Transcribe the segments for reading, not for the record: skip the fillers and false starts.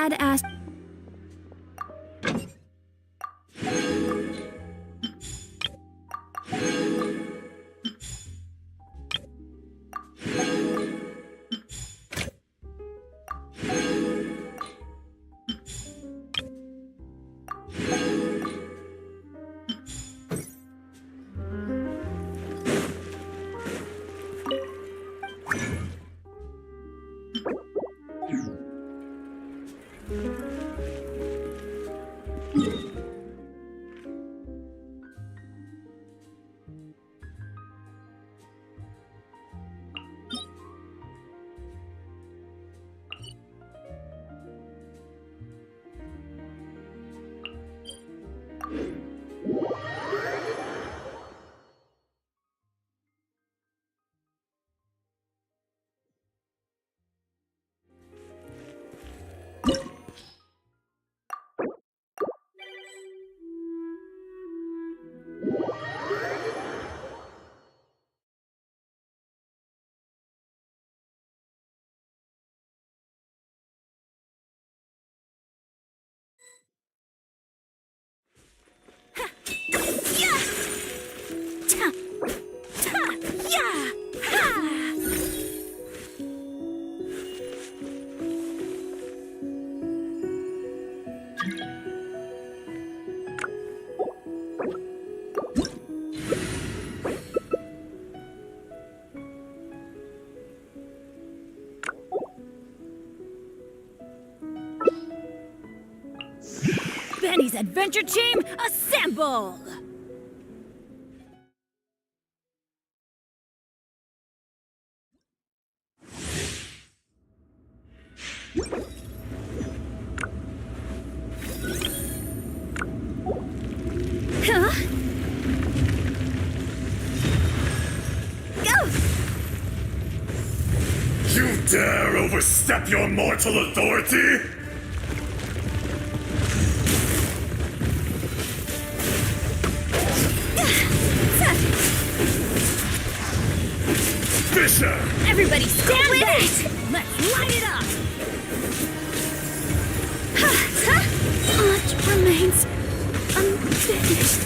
had asked... Benny's adventure team, assemble! Huh? Go! You dare overstep your mortal authority? Fisher! Everybody stand back! Let's light it up! Much remains unfinished.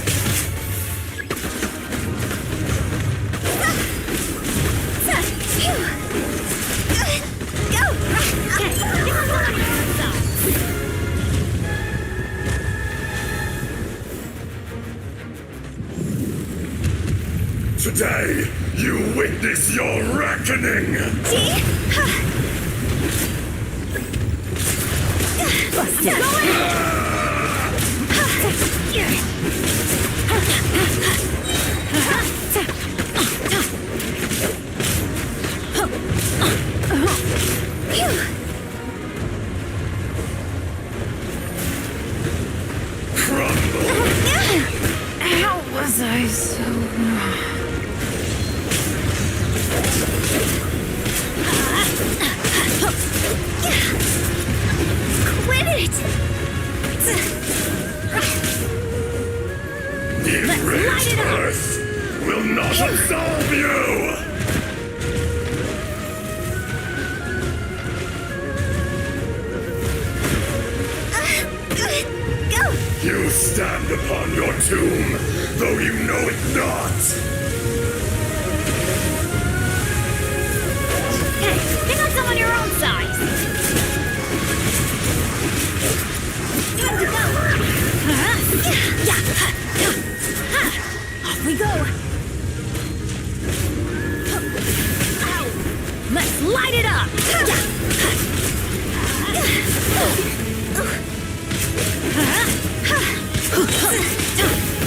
Go! Okay, give us one on your side. Today, you witness your reckoning! Crumble! How was I so wrong? Quit it! Enraged Earth will not absolve you! Go! You stand upon your tomb, though you know it not! Hey, pick up some on your own size! Time to go! Off we go! Let's light it up!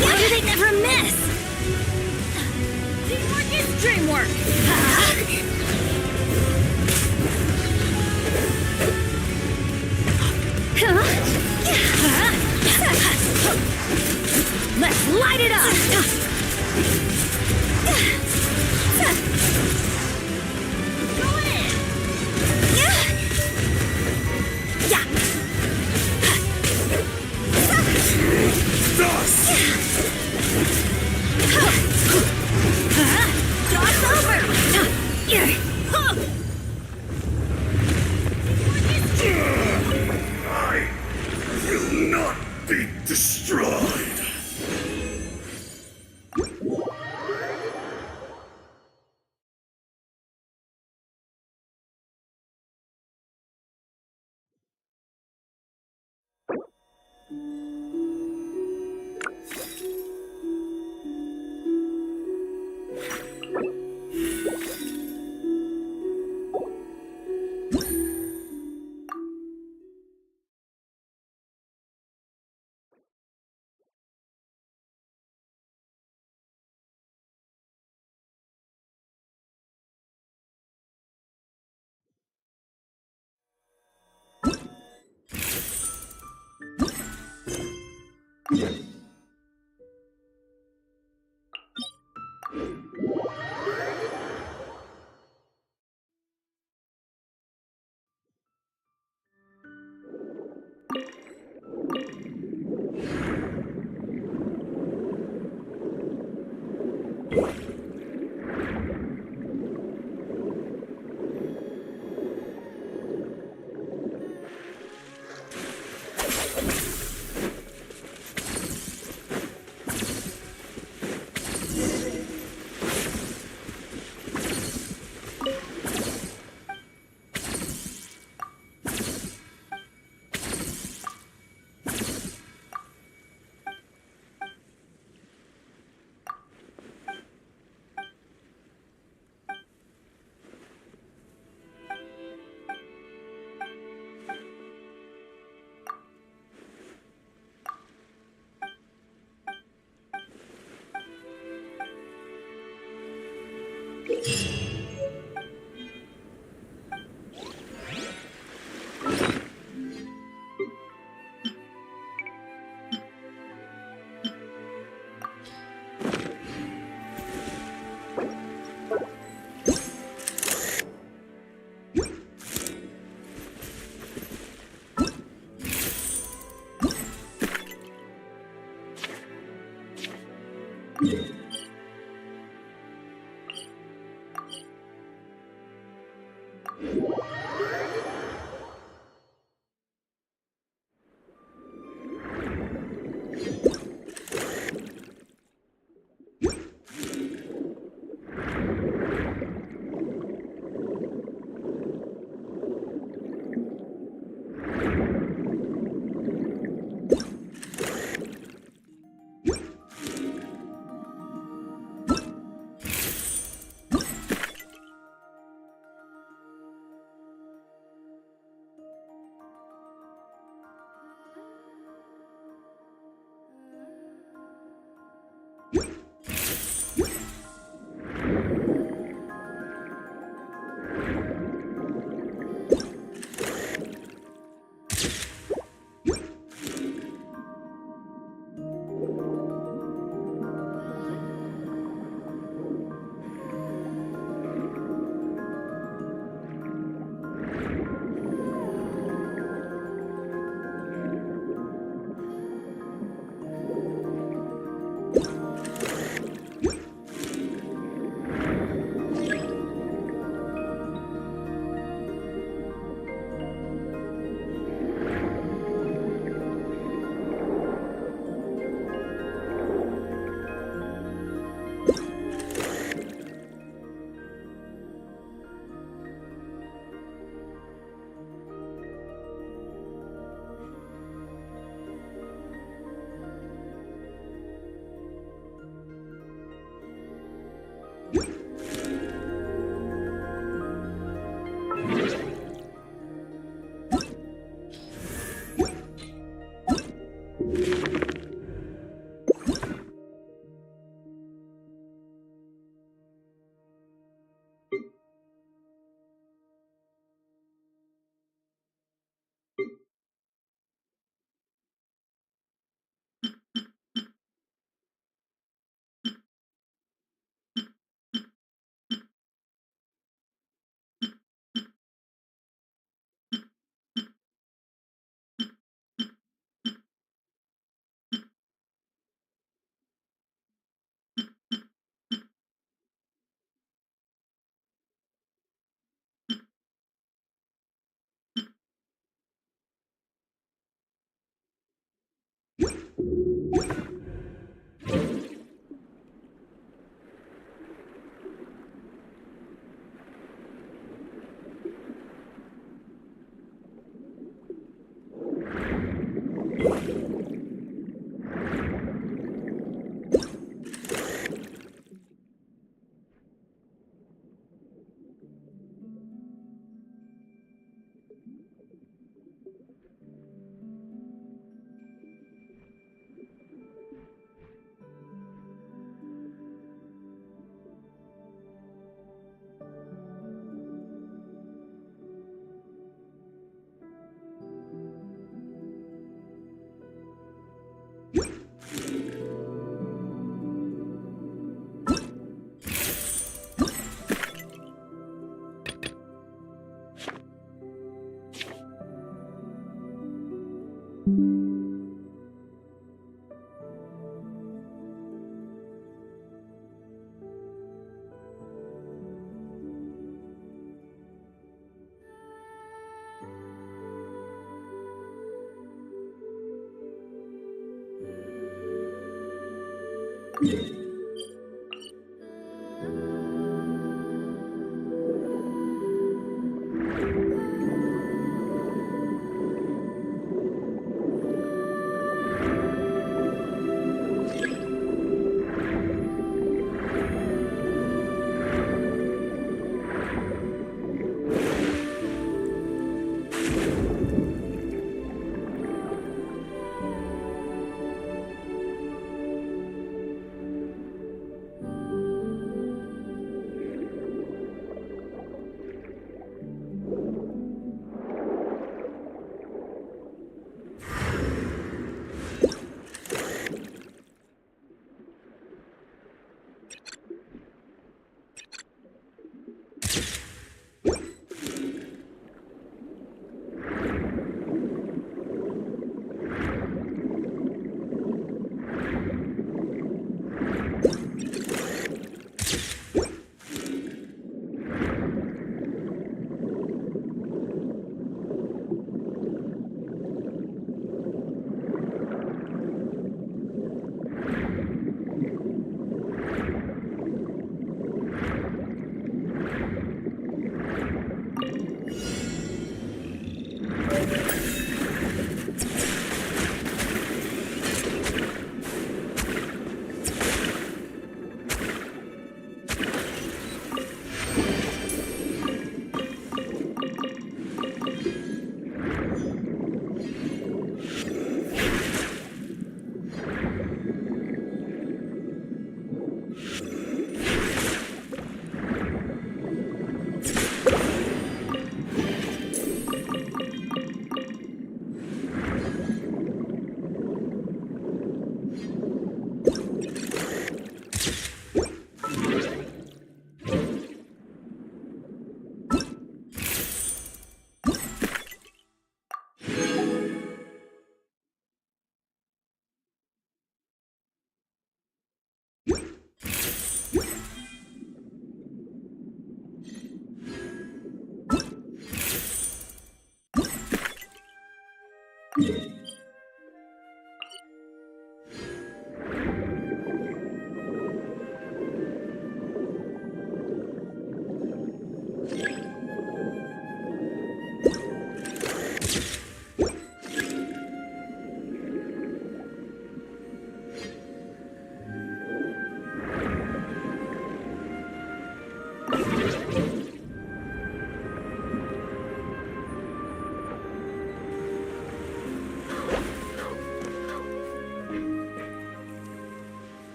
Why do they never miss? Teamwork is dreamwork! Let's light it up! Go in! Dust! Job's over!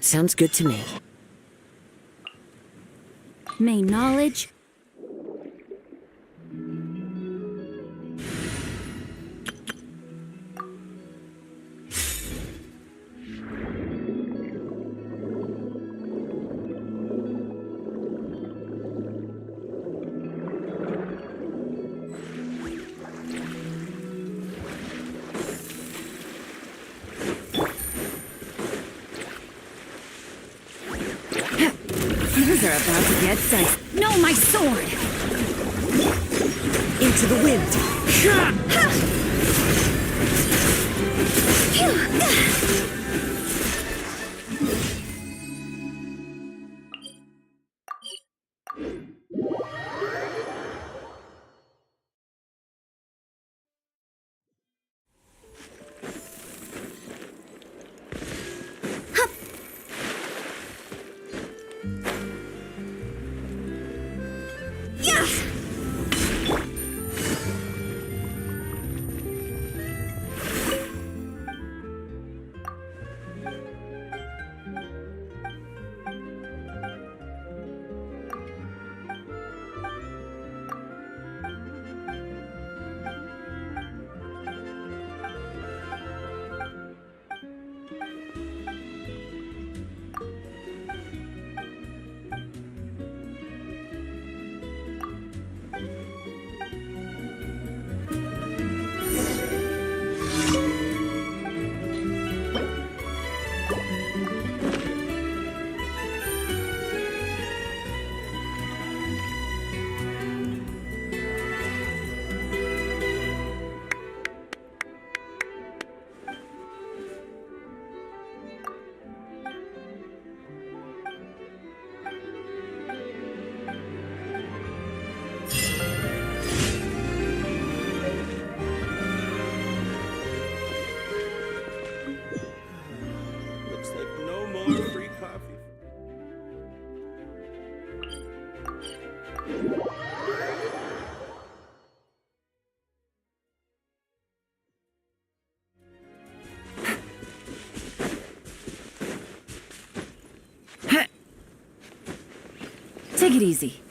Sounds good to me. May knowledge... Things are about to get dicey. No, my sword! Into the wind! Looks like no more free coffee. Take it easy.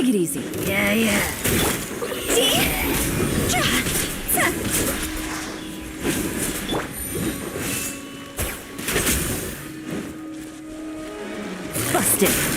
Take it easy. Yeah. Bust it.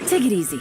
Take it easy.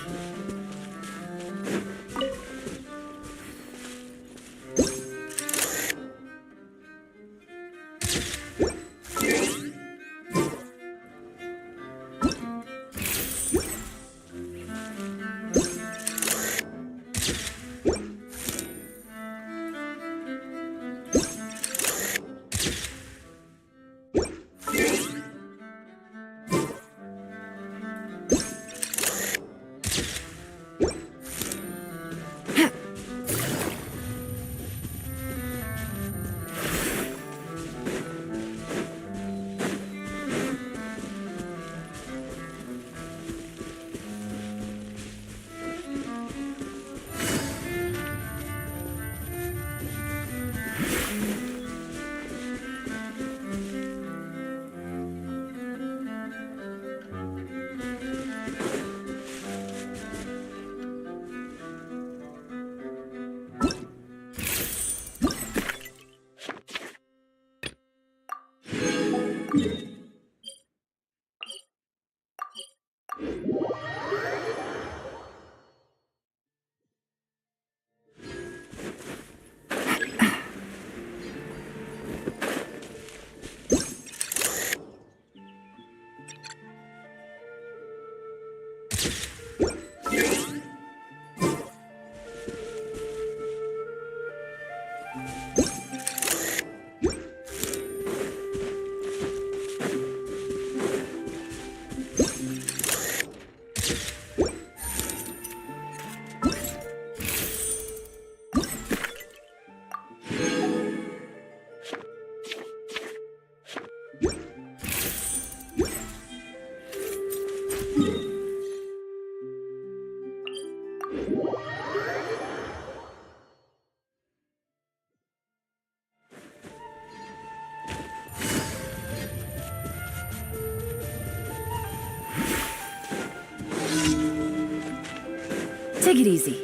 Take it easy.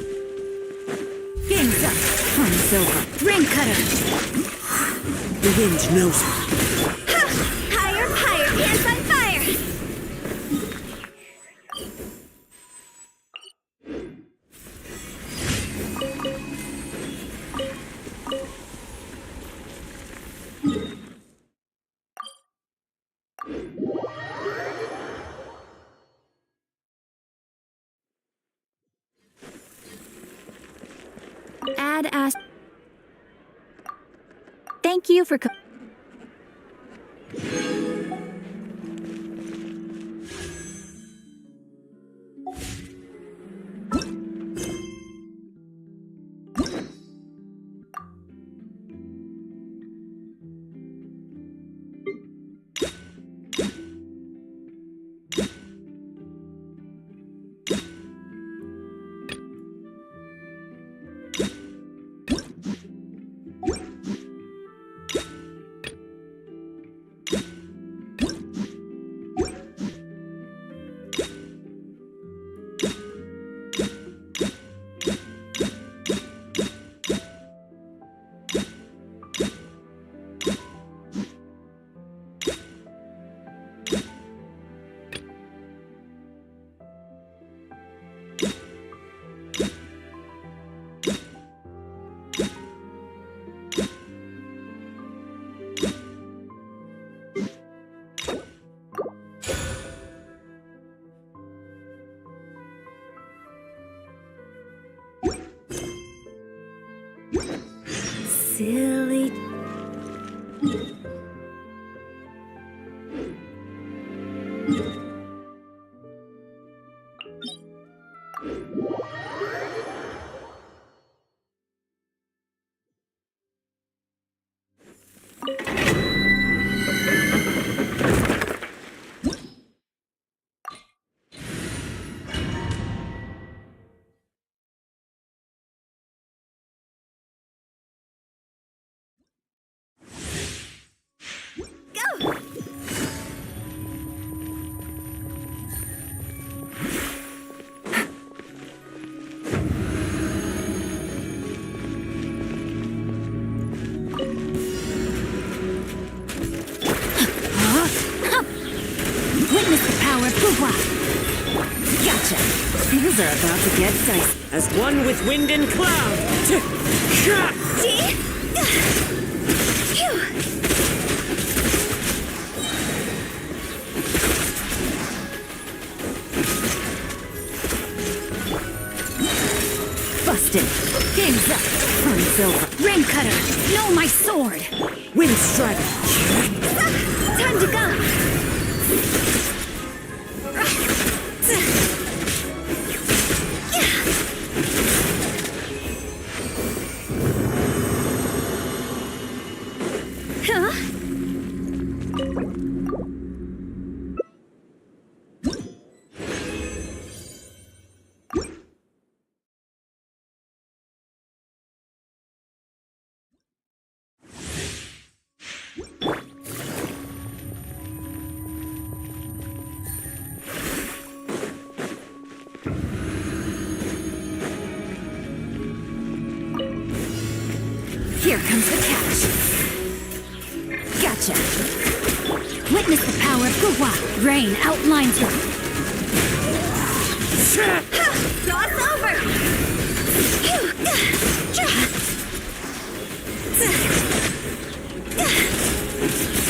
Game's up. Fun's over. Rain cutter. The wind knows me. Higher, higher, hands on fire! Add ask. Thank you for silly. Witness the power of Puhua! Gotcha! Things are about to get dicey. As one with wind and cloud. Busted! Game's up! Fun's over. Rain cutter! No, my sword! Wind strike. Time to go! Huh? Here comes the catch. Gotcha. Witness the power of Puhua. Rain outlines her. Cross over!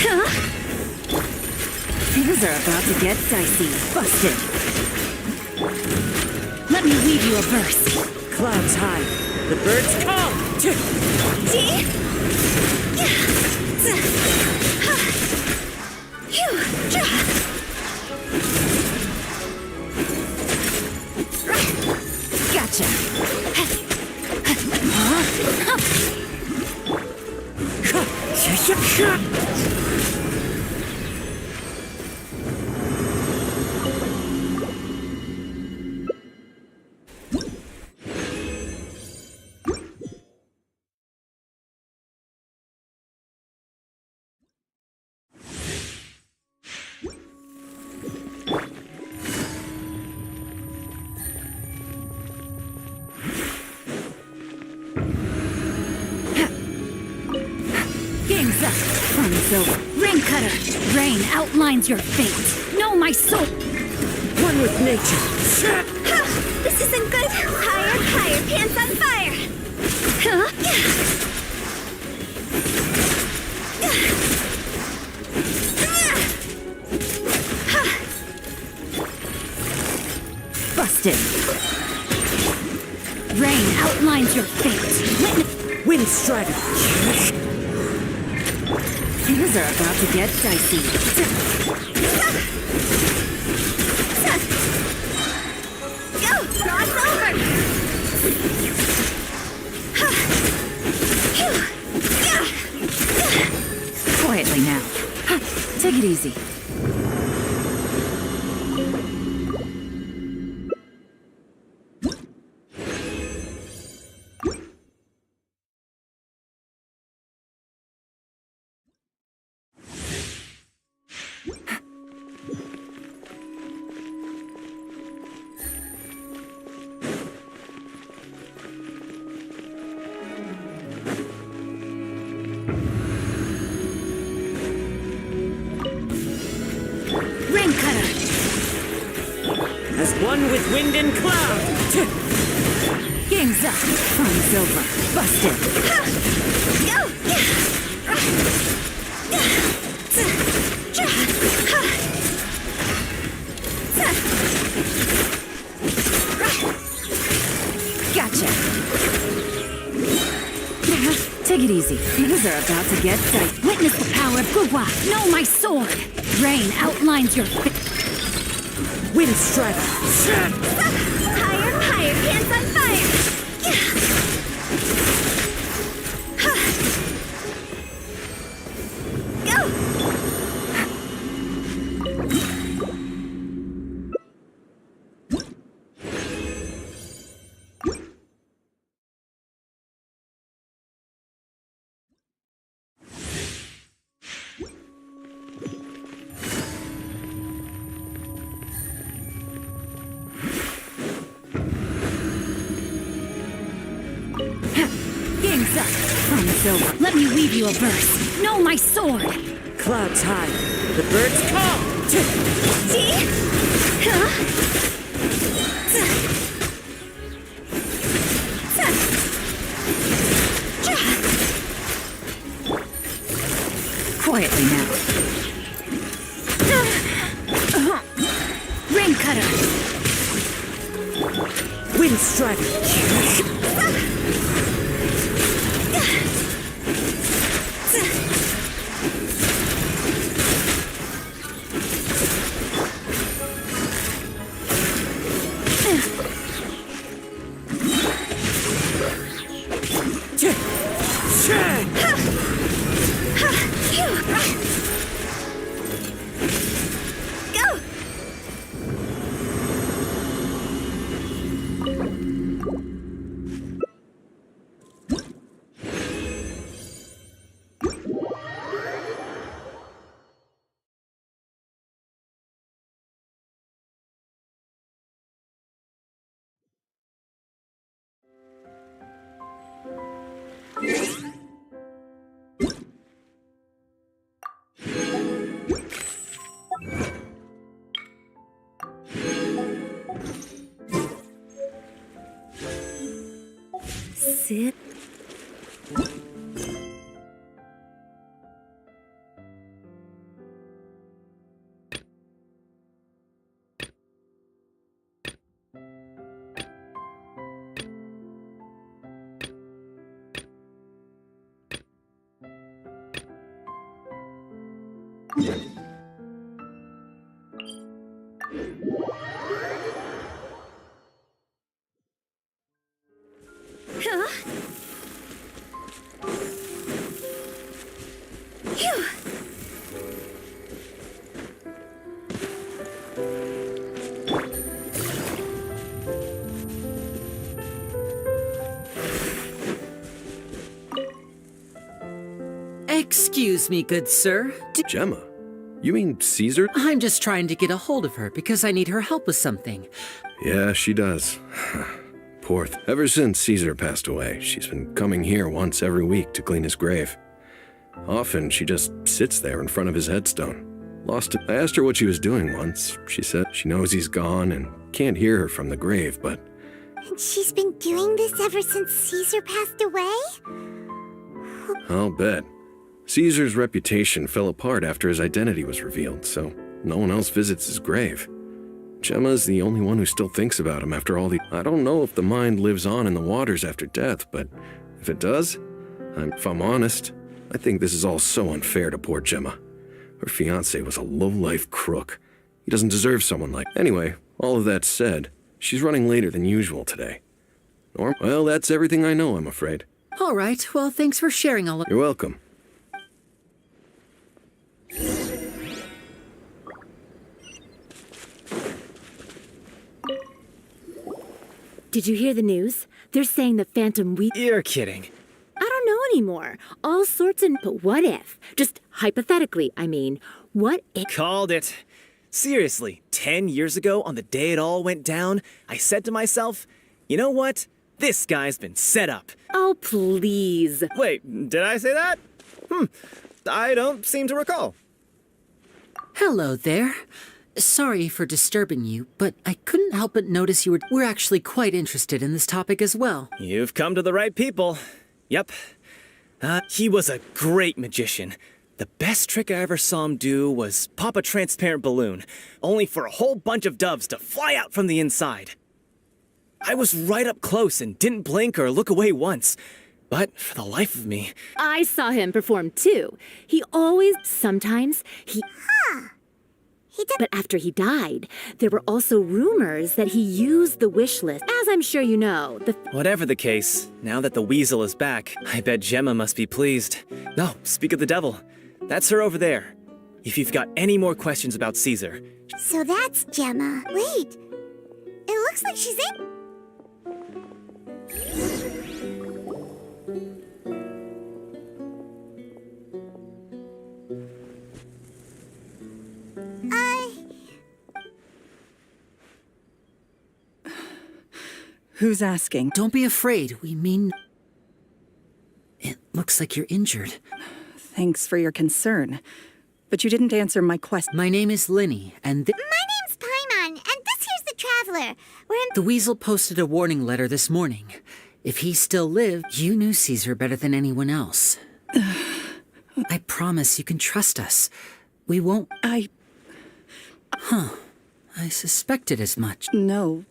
Huh? Things are about to get dicey. Busted. Let me weave you a verse. Clouds high. The birds come. Gotcha. silver. Rain cutter. Rain outlines your fate. Know my soul. One with nature. This isn't good. Higher, higher, pants on fire. Huh? Busted. Rain outlines your fate. Wind strider. Things are about to get dicey. Go! Cross over! Quietly now. Take it easy. Rain cutter! As one with wind and cloud. Game's up. From silver. Busted. Go! Gotcha. Take it easy. Things are about to get dicey. Witness the power of Gugwa. Know my sword. Rain outlines your fate. Wind strider. Higher, higher, pants on fire! Go! Game's up. From silver. Let me weave you a verse. Know my sword. Clouds high. The birds call. See? Huh? Quietly now. Rain cutter. Wind strider. Go! Sit. Huh? Phew. Excuse me, good sir. Gemma? You mean Caesar? I'm just trying to get a hold of her because I need her help with something. Yeah, she does. Poor Ever since Caesar passed away, she's been coming here once every week to clean his grave. Often, she just sits there in front of his headstone. Lost it. I asked her what she was doing once. She said she knows he's gone and can't hear her from the grave, but... And she's been doing this ever since Caesar passed away? I'll bet. Caesar's reputation fell apart after his identity was revealed, so no one else visits his grave. Gemma's the only one who still thinks about him after all the... I don't know if the mind lives on in the waters after death, but if it does, if I'm honest, I think this is all so unfair to poor Gemma. Her fiancé was a low-life crook. He doesn't deserve someone like... Anyway, all of that said, she's running later than usual today. Well, that's everything I know, I'm afraid. All right, well, thanks for sharing all of... You're welcome. Did you hear the news? They're saying the Phantom Wheat... You're kidding. I don't know anymore. All sorts of... But what if? Just hypothetically, I mean. What if... Called it. Seriously, 10 years ago, on the day it all went down, I said to myself, you know what? This guy's been set up. Oh, please. Wait, did I say that? I don't seem to recall. Hello there. Sorry for disturbing you, but I couldn't help but notice we're actually quite interested in this topic as well. You've come to the right people. Yep. He was a great magician. The best trick I ever saw him do was pop a transparent balloon, only for a whole bunch of doves to fly out from the inside. I was right up close and didn't blink or look away once. But for the life of me... I saw him perform too. He always... Sometimes, he... But after he died, there were also rumors that he used the wish list. As I'm sure you know, Whatever the case, now that the weasel is back, I bet Gemma must be pleased. No, speak of the devil. That's her over there. If you've got any more questions about Caesar... So that's Gemma. Wait. It looks like she's in... Who's asking? Don't be afraid, we mean... It looks like you're injured. Thanks for your concern. But you didn't answer my question. My name is Linny, and My name's Paimon, and this here's the Traveler. We're in... the Weasel posted a warning letter this morning. If he still lived, you knew Caesar better than anyone else. I promise you can trust us. We won't... I suspected as much. No.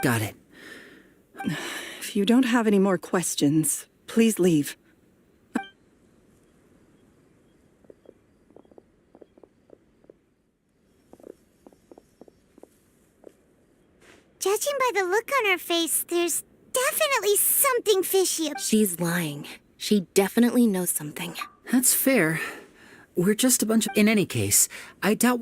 Got it. If you don't have any more questions, please leave. Judging by the look on her face, there's definitely something fishy. She's lying. She definitely knows something. That's fair. We're just a bunch of... In any case, I doubt...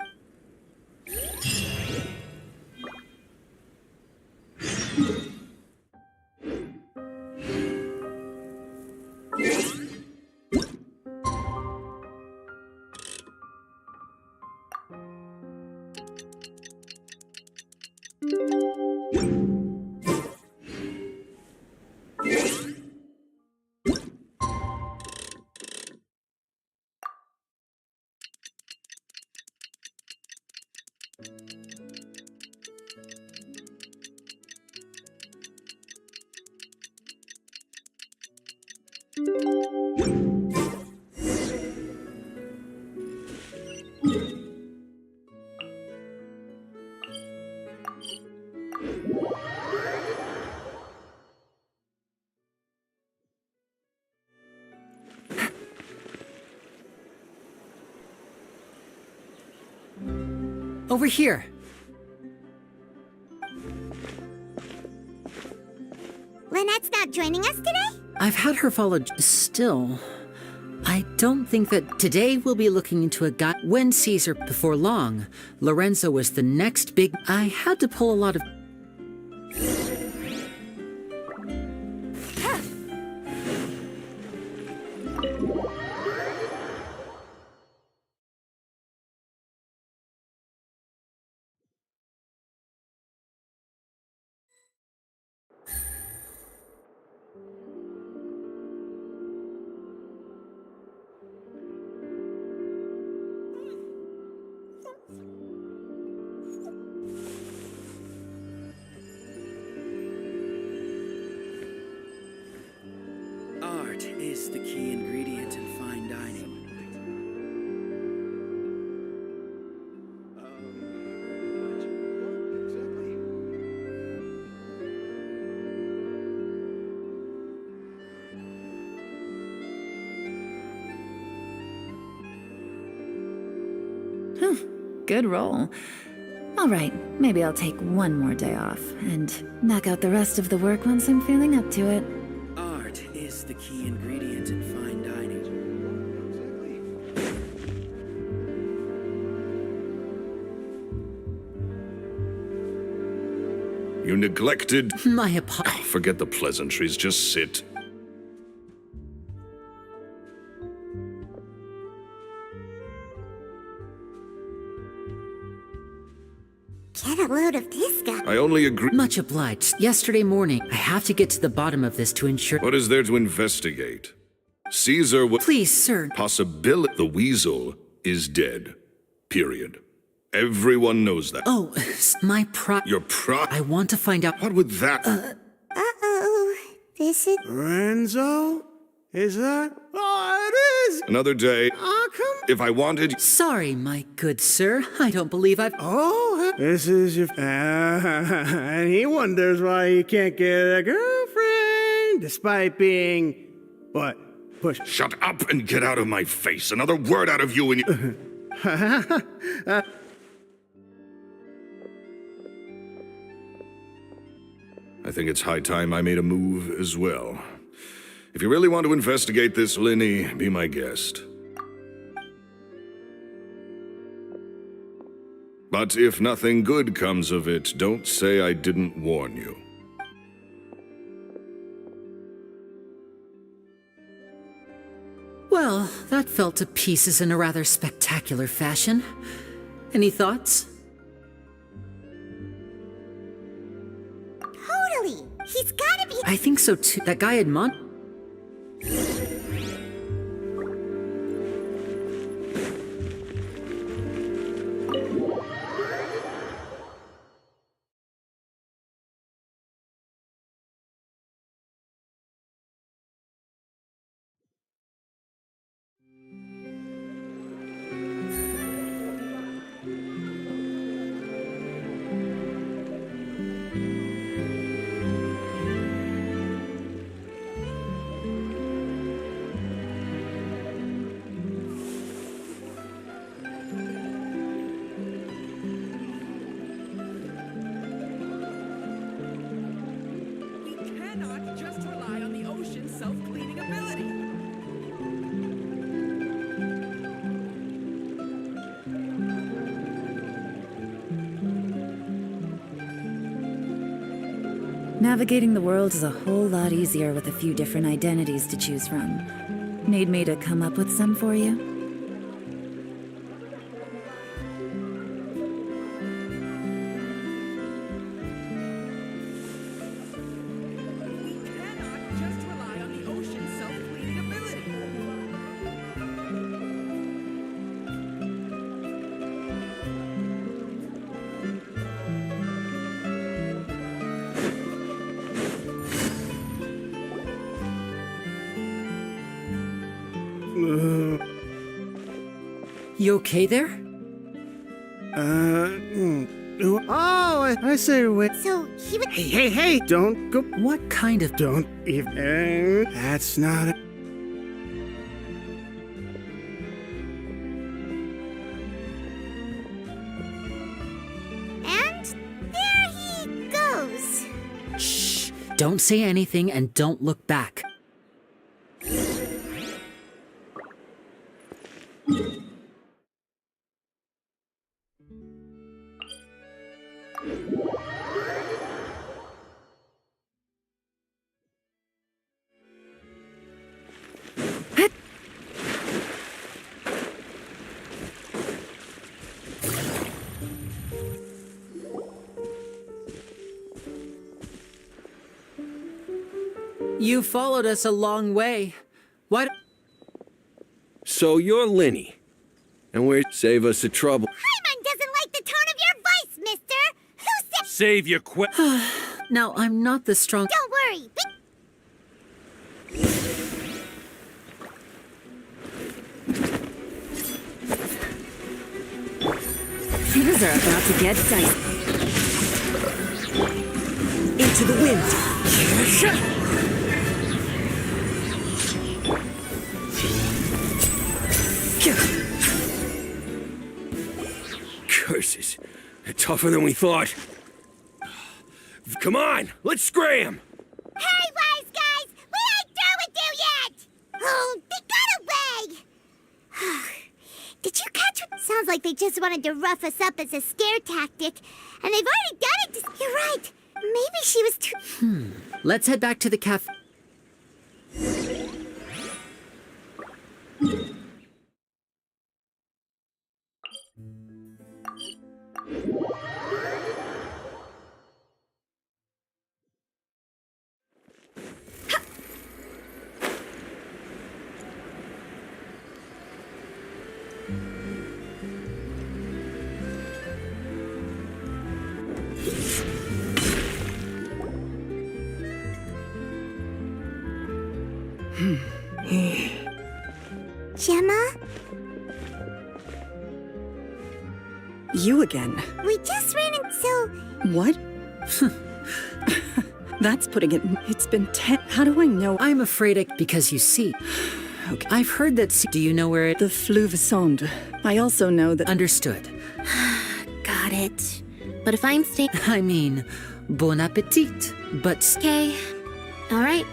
Over here. Lynette's not joining us today? I've had her follow... Still, I don't think that today we'll be looking into a guy... When Caesar, before long, Lorenzo was the next big... I had to pull a lot of... Good roll. All right, maybe I'll take one more day off and knock out the rest of the work once I'm feeling up to it. Art is the key ingredient in fine dining. You neglected... My apologies. Forget the pleasantries, just sit. Get a load of this guy. I only agree... Much obliged. Yesterday morning, I have to get to the bottom of this to ensure... What is there to investigate? Caesar was... Please, sir. Possibility. The weasel is dead. Period. Everyone knows that. Oh, my Your I want to find out... What would that... Uh-oh. This is... Lorenzo? Is that? Oh, it is! Another day. Oh, come... If I wanted... Sorry, my good sir. I don't believe I've... Oh, this is your... and he wonders why he can't get a girlfriend, despite being... What? Push... Shut up and get out of my face. Another word out of you and you... I think it's high time I made a move as well. If you really want to investigate this, Linny, be my guest. But if nothing good comes of it, don't say I didn't warn you. Well, that fell to pieces in a rather spectacular fashion. Any thoughts? Totally. He's gotta be... I think so too. That guy had Navigating the world is a whole lot easier with a few different identities to choose from. Need me to come up with some for you? You okay there? Oh, I say, wait. So, he would... Hey, don't go... What kind of... Don't even... That's not it. And there he goes. Shh! Don't say anything and don't look back. You followed us a long way. Why? So you're Linny, and we're save us the trouble. Paimon doesn't like the tone of your voice, mister. Who said... Save your Now, I'm not the strong... Don't worry. Things are about to get dicey. Into the wind. pieces. They're tougher than we thought. Come on, let's scram! Hey, wise guys! We ain't through with you yet! Oh, they got away! Did you catch what? Sounds like they just wanted to rough us up as a scare tactic. And they've already done it to... You're right. Maybe she was too... Let's head back to the cafe. Gemma? You again. We just ran into... What? That's putting it... It's been 10... How do I know? I'm afraid because you see. Okay. I've heard that... Do you know where it... The Fluvesonde. I also know that... Understood. Got it. But if I'm staying... I mean, bon appetit. But... Okay. All right.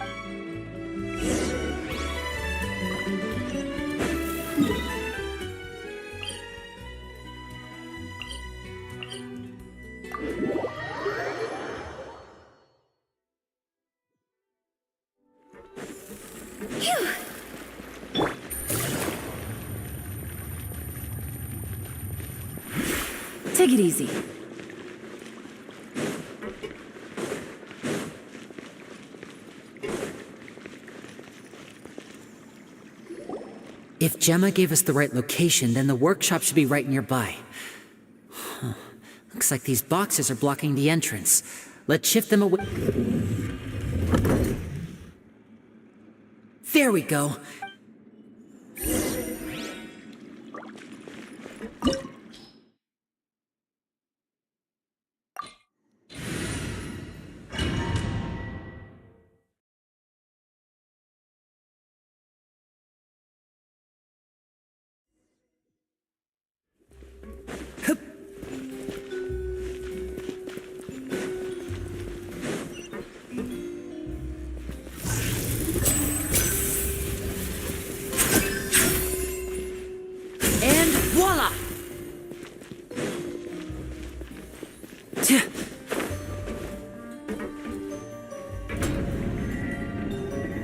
Take it easy. If Gemma gave us the right location, then the workshop should be right nearby. Huh. Looks like these boxes are blocking the entrance. Let's shift them away. There we go.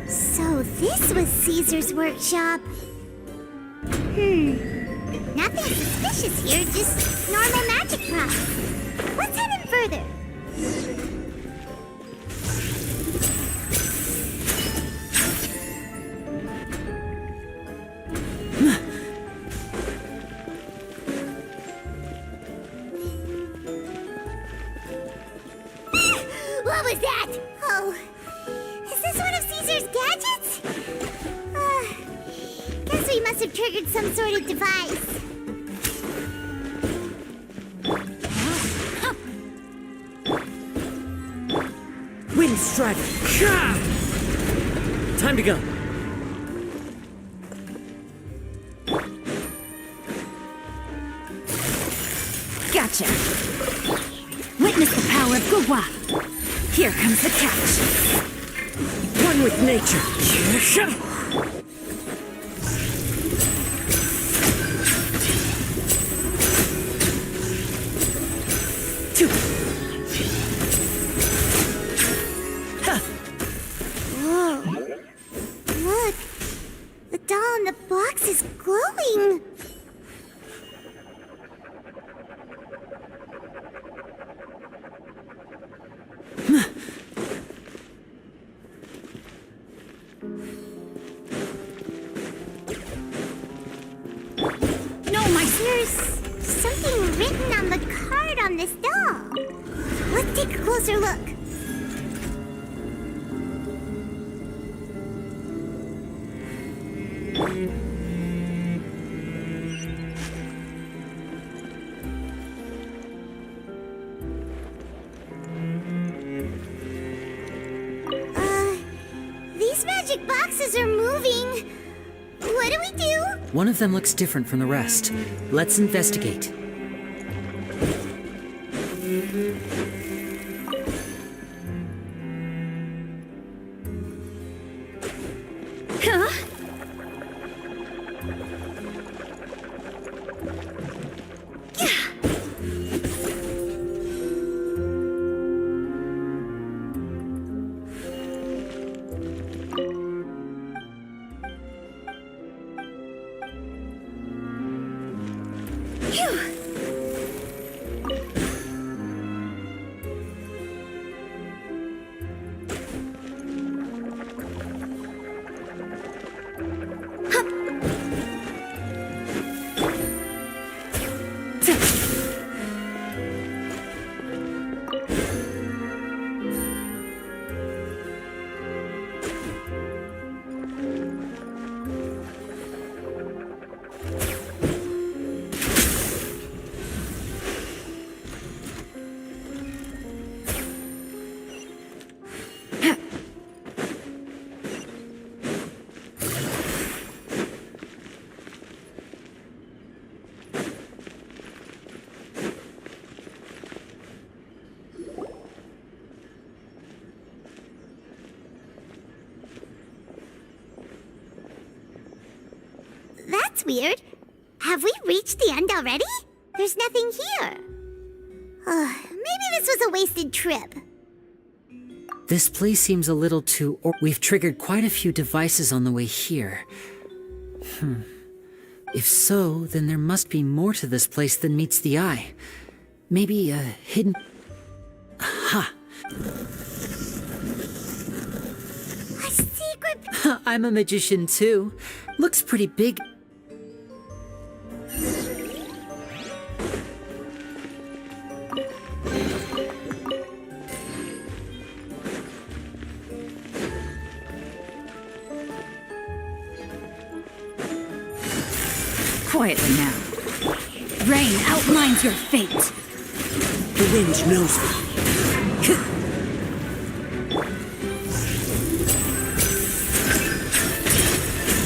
So this was Caesar's workshop. Nothing suspicious here, just normal magic props. Let's head in further. What was that? Oh, is this one of Caesar's gadgets? Guess we must have triggered some sort of device. Wind strike! Time to go. Gotcha. Witness the power of Gugwa. Here comes the catch. One with nature. Whoa. Look. The doll in the box is glowing. There's something written on the card on this doll. Let's take a closer look. These magic boxes are moving. What do we do? One of them looks different from the rest. Let's investigate. That's weird. Have we reached the end already? There's nothing here. Maybe this was a wasted trip. This place seems a little too... We've triggered quite a few devices on the way here. If so, then there must be more to this place than meets the eye. Maybe a hidden... Aha! A secret... I'm a magician too. Looks pretty big. Quietly now. Rain outlines your fate. The wind knows me.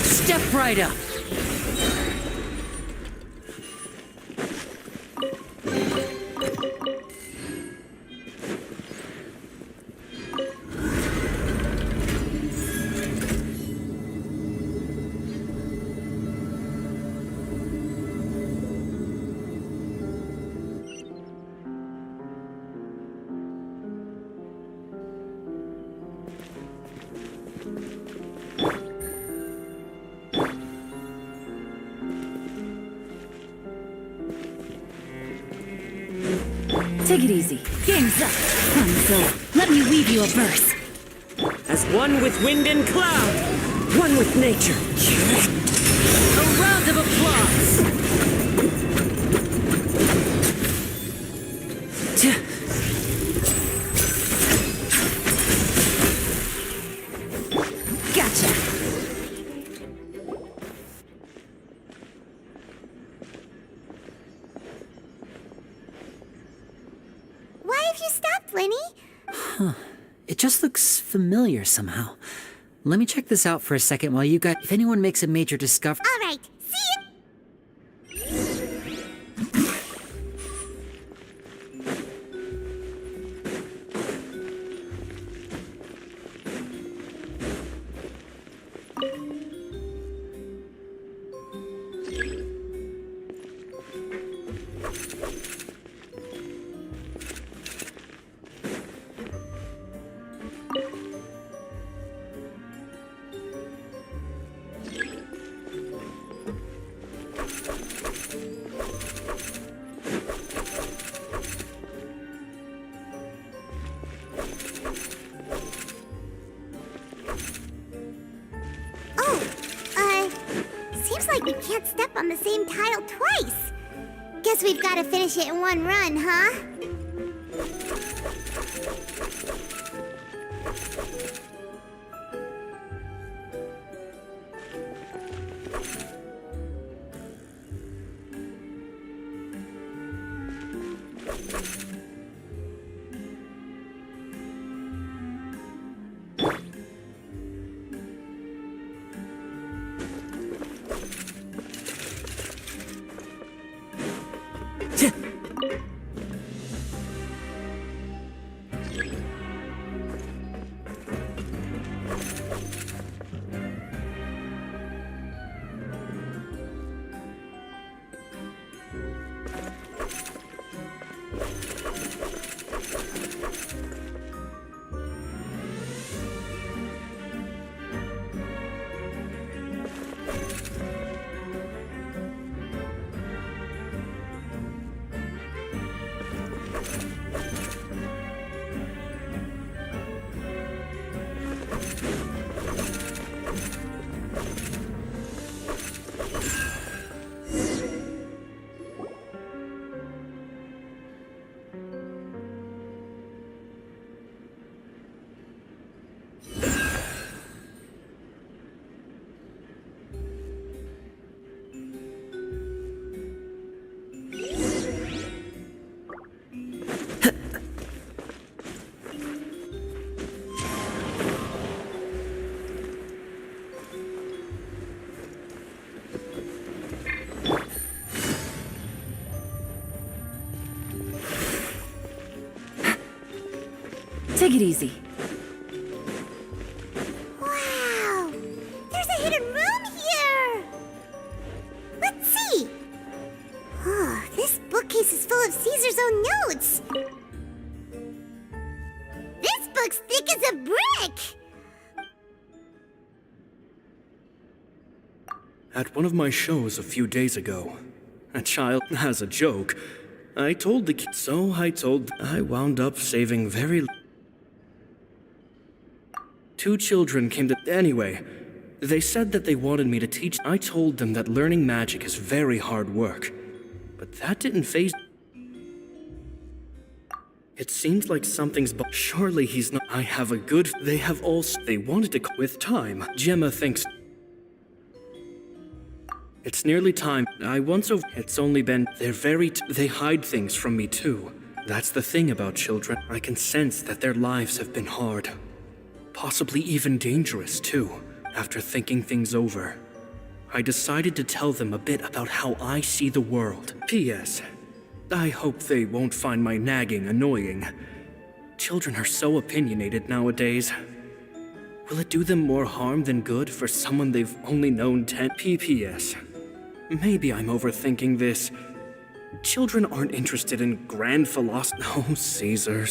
Step right up. Take it easy. Game's up. Sunzo, let me weave you a verse. As one with wind and cloud, one with nature. A round of applause. Gotcha. Why have you stopped, Linny? It just looks familiar somehow. Let me check this out for a second while you guys... If anyone makes a major discovery... All right, see you. Seems like we can't step on the same tile twice. Guess we've got to finish it in one run, huh? Take it easy. Wow! There's a hidden room here! Let's see! Oh, this bookcase is full of Caesar's own notes! This book's thick as a brick! At one of my shows a few days ago, a child has a joke. I told the kid, so I wound up saving very. Two children came to. Anyway, they said that they wanted me to teach. I told them that learning magic is very hard work. But that didn't faze. It seems like something's. Surely he's not. I have a good. They have also. They wanted to. With time, Gemma thinks. It's nearly time. It's only been. They hide things from me too. That's the thing about children. I can sense that their lives have been hard. Possibly even dangerous too, after thinking things over. I decided to tell them a bit about how I see the world. P.S. I hope they won't find my nagging annoying. Children are so opinionated nowadays. Will it do them more harm than good for someone they've only known 10 PPS? Maybe I'm overthinking this. Children aren't interested in grand philosophy. Oh, Caesar.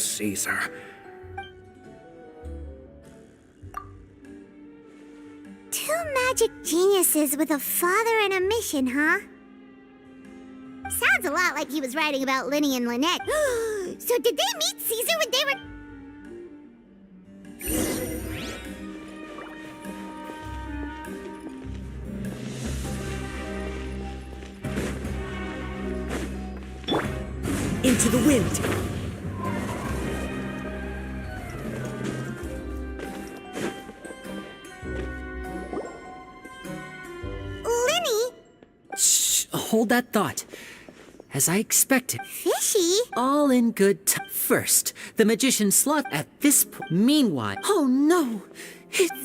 Two magic geniuses with a father and a mission, huh? Sounds a lot like he was writing about Linny and Lynette. So did they meet Caesar when they were... Into the wind. Linny? Shh, hold that thought. As I expected. Fishy? All in good time. First, the magician slut at this point. Meanwhile, oh no!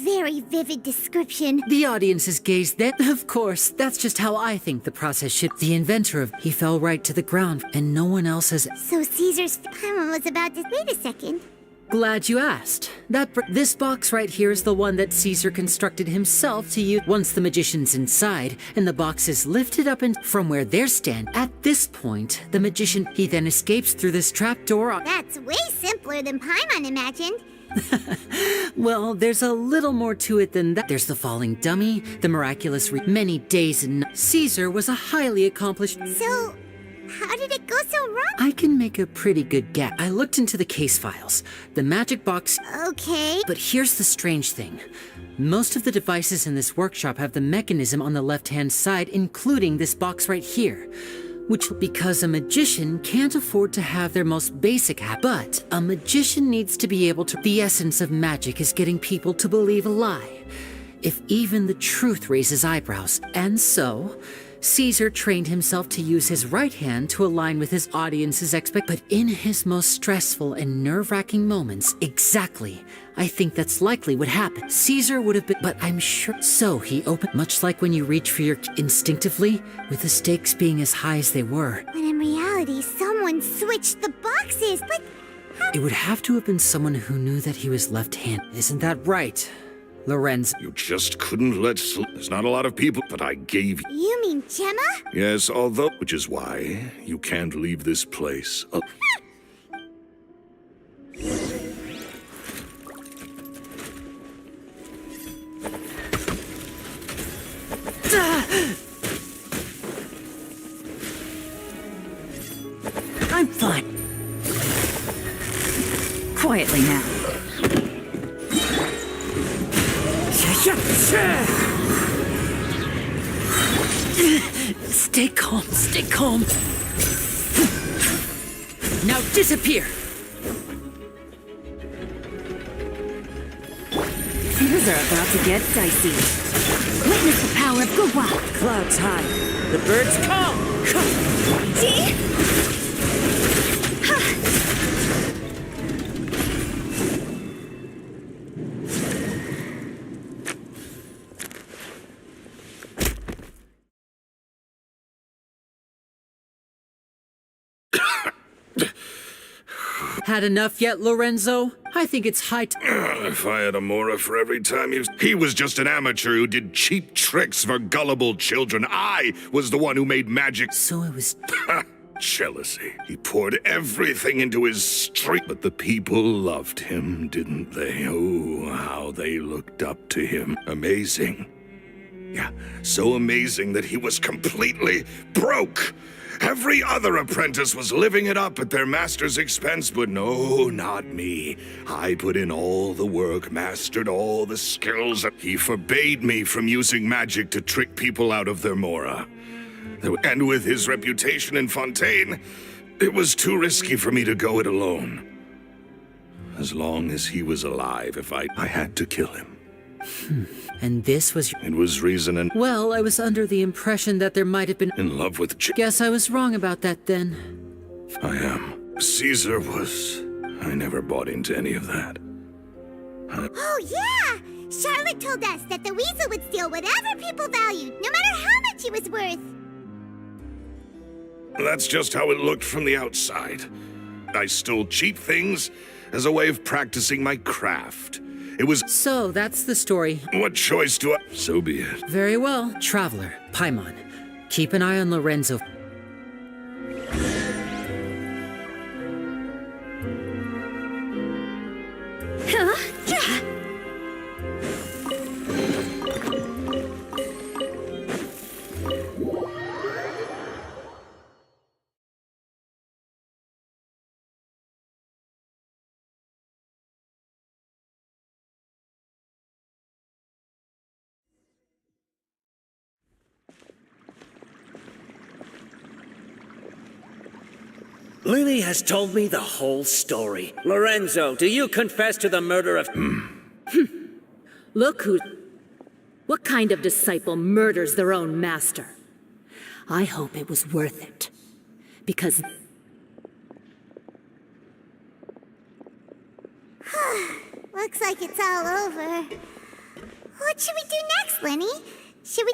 Very vivid description. The audience's gaze then, of course, that's just how I think the process should. The inventor of he fell right to the ground, and no one else has. So Caesar's I was about to. Wait a second. Glad you asked. This box right here is the one that Caesar constructed himself to use once the magician's inside, and the box is lifted up and from where they're standing. At this point, the magician, he then escapes through this trapdoor. That's way simpler than Paimon imagined. Well, there's a little more to it than that. There's the falling dummy, the miraculous many days and Caesar was a highly accomplished. So, how did it go so wrong? I can make a pretty good guess. I looked into the case files. The magic box. Okay. But here's the strange thing. Most of the devices in this workshop have the mechanism on the left-hand side, including this box right here. Which, because a magician can't afford to have their most basic but a magician needs to be able to. The essence of magic is getting people to believe a lie, if even the truth raises eyebrows. And so, Caesar trained himself to use his right hand to align with his audience's but in his most stressful and nerve-wracking moments, exactly, I think that's likely what happened. Caesar would have been, but I'm sure. So he opened, much like when you reach for your instinctively, with the stakes being as high as they were. When in reality, someone switched the boxes, but how? It would have to have been someone who knew that he was left-handed. Isn't that right, Lorenzo? You just couldn't let slip. There's not a lot of people, but I gave you. You mean Gemma? Yes, although. Which is why you can't leave this place. I'm fine. Quietly now. Stay calm, stay calm. Now disappear. Things are about to get dicey. Witness the power of Gua. Clouds high. The birds call. Had enough yet, Lorenzo? I think it's high If I had a Mora for every time he was just an amateur who did cheap tricks for gullible children. I was the one who made magic. So it was... Jealousy. He poured everything into his street, but the people loved him, didn't they? Oh, how they looked up to him. Amazing. Yeah, so amazing that he was completely broke. Every other apprentice was living it up at their master's expense, but no, not me. I put in all the work, mastered all the skills. He forbade me from using magic to trick people out of their Mora. And with his reputation in Fontaine, it was too risky for me to go it alone. As long as he was alive, I had to kill him. And this was... It was reason and... Well, I was under the impression that there might have been... In love with... Guess I was wrong about that then. I am. Caesar was... I never bought into any of that. Oh, yeah! Charlotte told us that the weasel would steal whatever people valued, no matter how much he was worth. That's just how it looked from the outside. I stole cheap things as a way of practicing my craft. It was... So, that's the story. What choice do I... So be it. Very well. Traveler, Paimon. Keep an eye on Lorenzo. Lily has told me the whole story. Lorenzo, do you confess to the murder of... Look who... What kind of disciple murders their own master? I hope it was worth it. Because... Looks like it's all over. What should we do next, Lenny? Should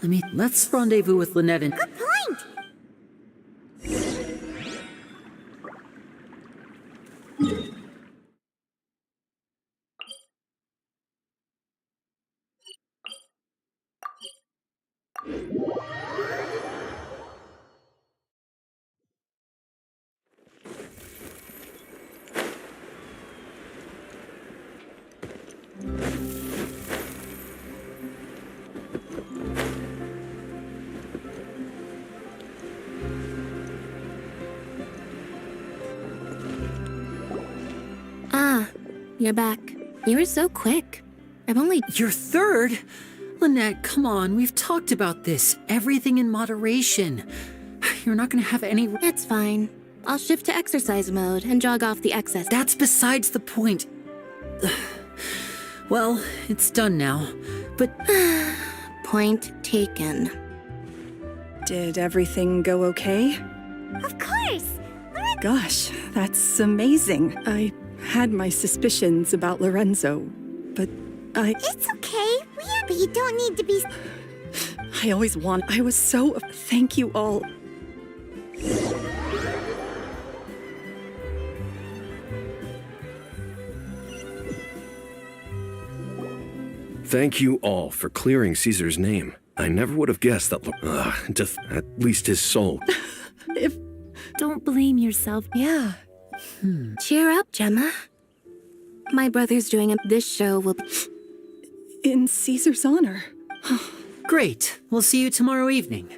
we... Let's rendezvous with Lynette and... Good point! You're back. You were so quick. I've only... You're third? Lynette, come on. We've talked about this. Everything in moderation. You're not gonna have any... It's fine. I'll shift to exercise mode and jog off the excess. That's besides the point. Well, it's done now, but... Point taken. Did everything go okay? Of course! Gosh, that's amazing. I had my suspicions about Lorenzo, but It's okay. But you don't need to be... I was so... Thank you all. Thank you all for clearing Caesar's name. I never would have guessed that... at least his soul. Don't blame yourself. Yeah. Cheer up, Gemma. My brother's doing this show will be... In Caesar's honor. Great. We'll see you tomorrow evening.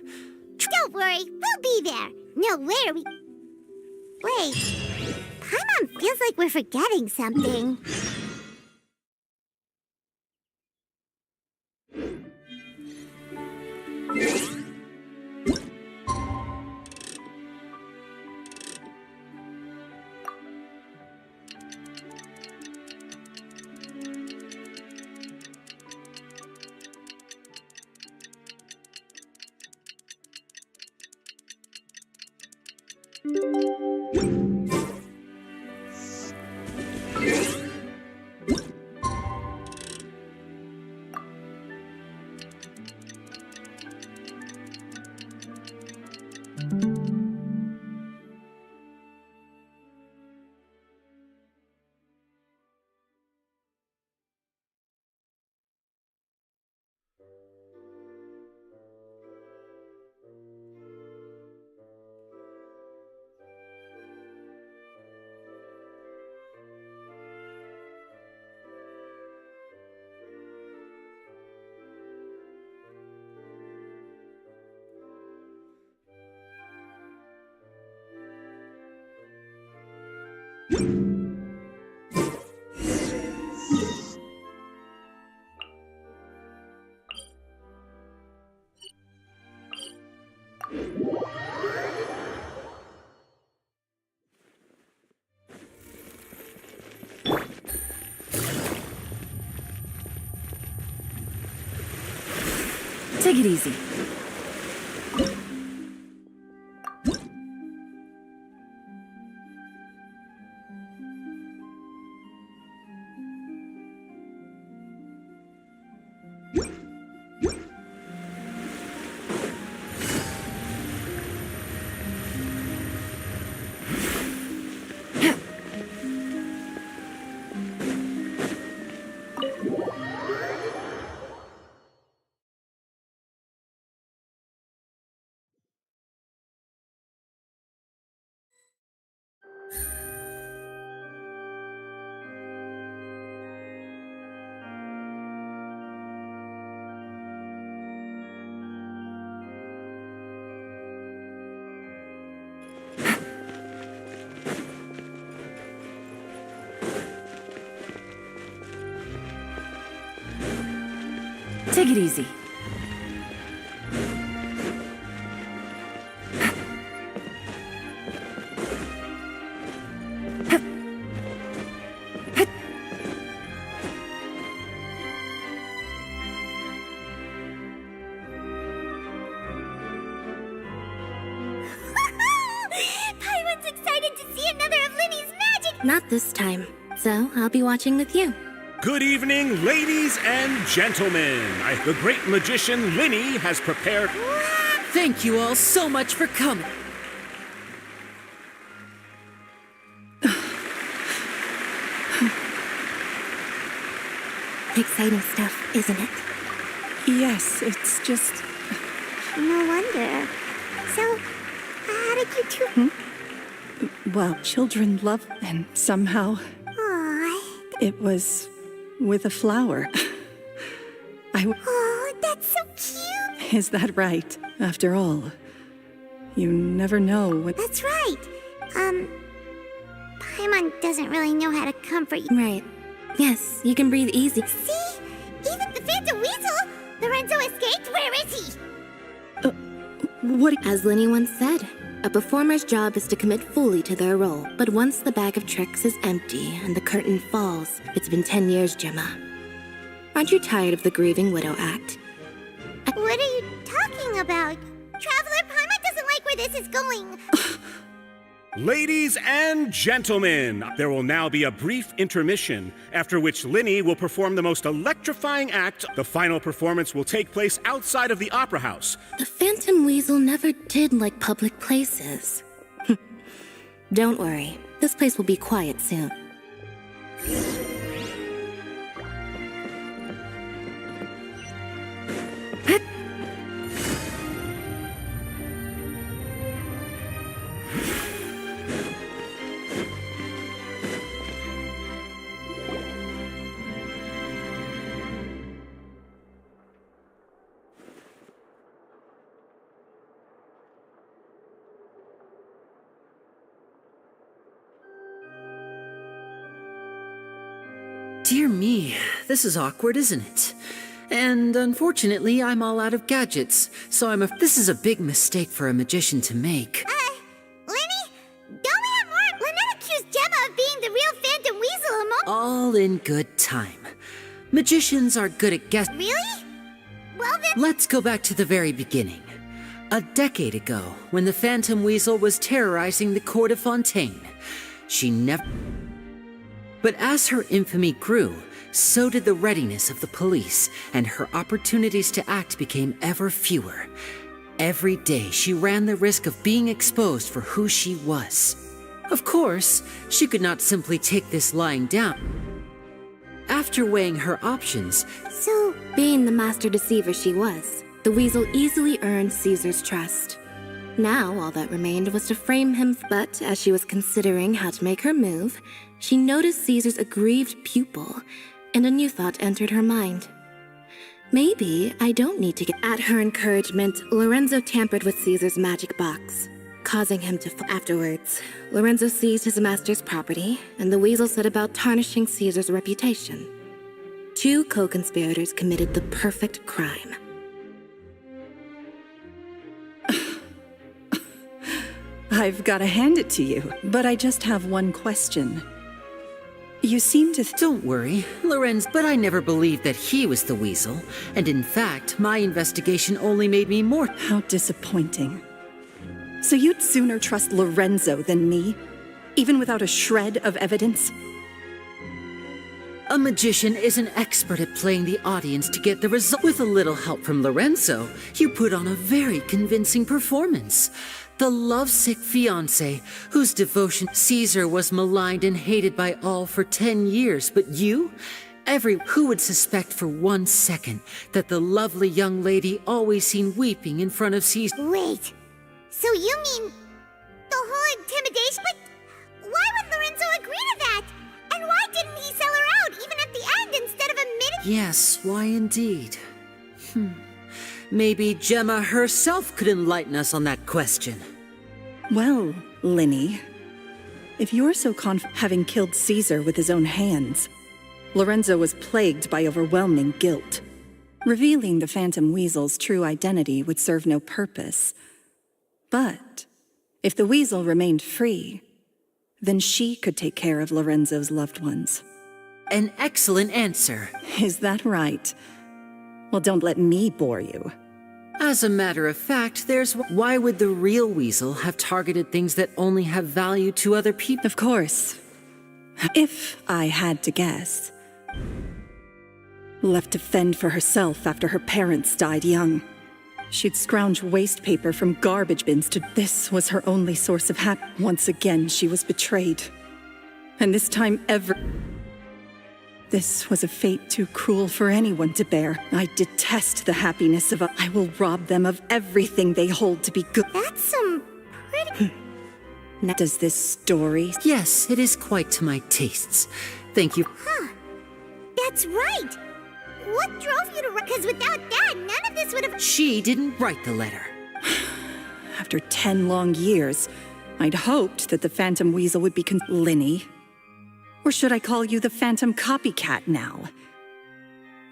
Don't worry, we'll be there. No, where are we... Wait. Paimon feels like we're forgetting something. Take it easy. Take it easy. Paimon's excited to see another of Linny's magic! Not this time. So I'll be watching with you. Good evening, ladies and gentlemen. The great magician Linny has prepared... Thank you all so much for coming. Exciting stuff, isn't it? Yes, it's just... No wonder. So, how did you two... Well, children love, and somehow Aw. it was with a flower. Oh, that's so cute! Is that right? After all, you never know what... That's right. Paimon doesn't really know how to comfort you. Right. Yes, you can breathe easy. See? Even the Phantom Weasel! Lorenzo escaped? Where is he? What... As Linny once said, a performer's job is to commit fully to their role. But once the bag of tricks is empty and the curtain falls, it's been 10 years, Gemma. Aren't you tired of the grieving widow act? What are you talking about? Traveler, Paimon doesn't like where this is going. Ladies and gentlemen, there will now be a brief intermission, after which Linny will perform the most electrifying act. The final performance will take place outside of the Opera House. The Phantom Weasel never did like public places. Don't worry, this place will be quiet soon. Dear me, this is awkward, isn't it? And unfortunately, I'm all out of gadgets, so this is a big mistake for a magician to make. Linny? Don't we have more? Lynette accused Gemma of being the real Phantom Weasel a moment. All in good time. Magicians are good at guessing. Really? Well then... Let's go back to the very beginning. A decade ago, when the Phantom Weasel was terrorizing the court of Fontaine, she never... But as her infamy grew, so did the readiness of the police, and her opportunities to act became ever fewer. Every day, she ran the risk of being exposed for who she was. Of course, she could not simply take this lying down. After weighing her options... So, being the master deceiver she was, the Weasel easily earned Caesar's trust. Now, all that remained was to frame him, but as she was considering how to make her move, she noticed Caesar's aggrieved pupil, and a new thought entered her mind. Maybe I don't need to get... At her encouragement, Lorenzo tampered with Caesar's magic box. causing him to fall. Afterwards, Lorenzo seized his master's property, and the weasel set about tarnishing Caesar's reputation. 2 co-conspirators committed the perfect crime. I've got to hand it to you, but I just have one question. You seem to Don't worry, Lorenzo, but I never believed that he was the weasel. And in fact, my investigation only made me more... How disappointing. So you'd sooner trust Lorenzo than me? Even without a shred of evidence? A magician is an expert at playing the audience to get the result. With a little help from Lorenzo, you put on a very convincing performance. The lovesick fiancé, whose devotion Caesar was maligned and hated by all for 10 years, but you? Who would suspect for 1 second that the lovely young lady always seen weeping in front of Caesar? Wait, so you mean the whole intimidation? But why would Lorenzo agree to that? And why didn't he sell her out, even at the end, instead of admitting? Yes, why indeed? Maybe Gemma herself could enlighten us on that question. Well, Linny, if you're so confident having killed Caesar with his own hands, Lorenzo was plagued by overwhelming guilt. Revealing the Phantom Weasel's true identity would serve no purpose. But if the weasel remained free, then she could take care of Lorenzo's loved ones. An excellent answer. Is that right? Well, don't let me bore you. As a matter of fact, why would the real weasel have targeted things that only have value to other people? Of course. If I had to guess. Left to fend for herself after her parents died young. She'd scrounge waste paper from garbage bins to... This was her only source of happiness. Once again, she was betrayed. And this time ever... This was a fate too cruel for anyone to bear. I detest the happiness of I will rob them of everything they hold to be good. That's some pretty... Now, does this story... Yes, it is quite to my tastes. Thank you. Huh. That's right. What drove you to write? Because without that, none of this would have... She didn't write the letter. After 10 long years, I'd hoped that the Phantom Weasel would be Linny. Or should I call you the Phantom Copycat now?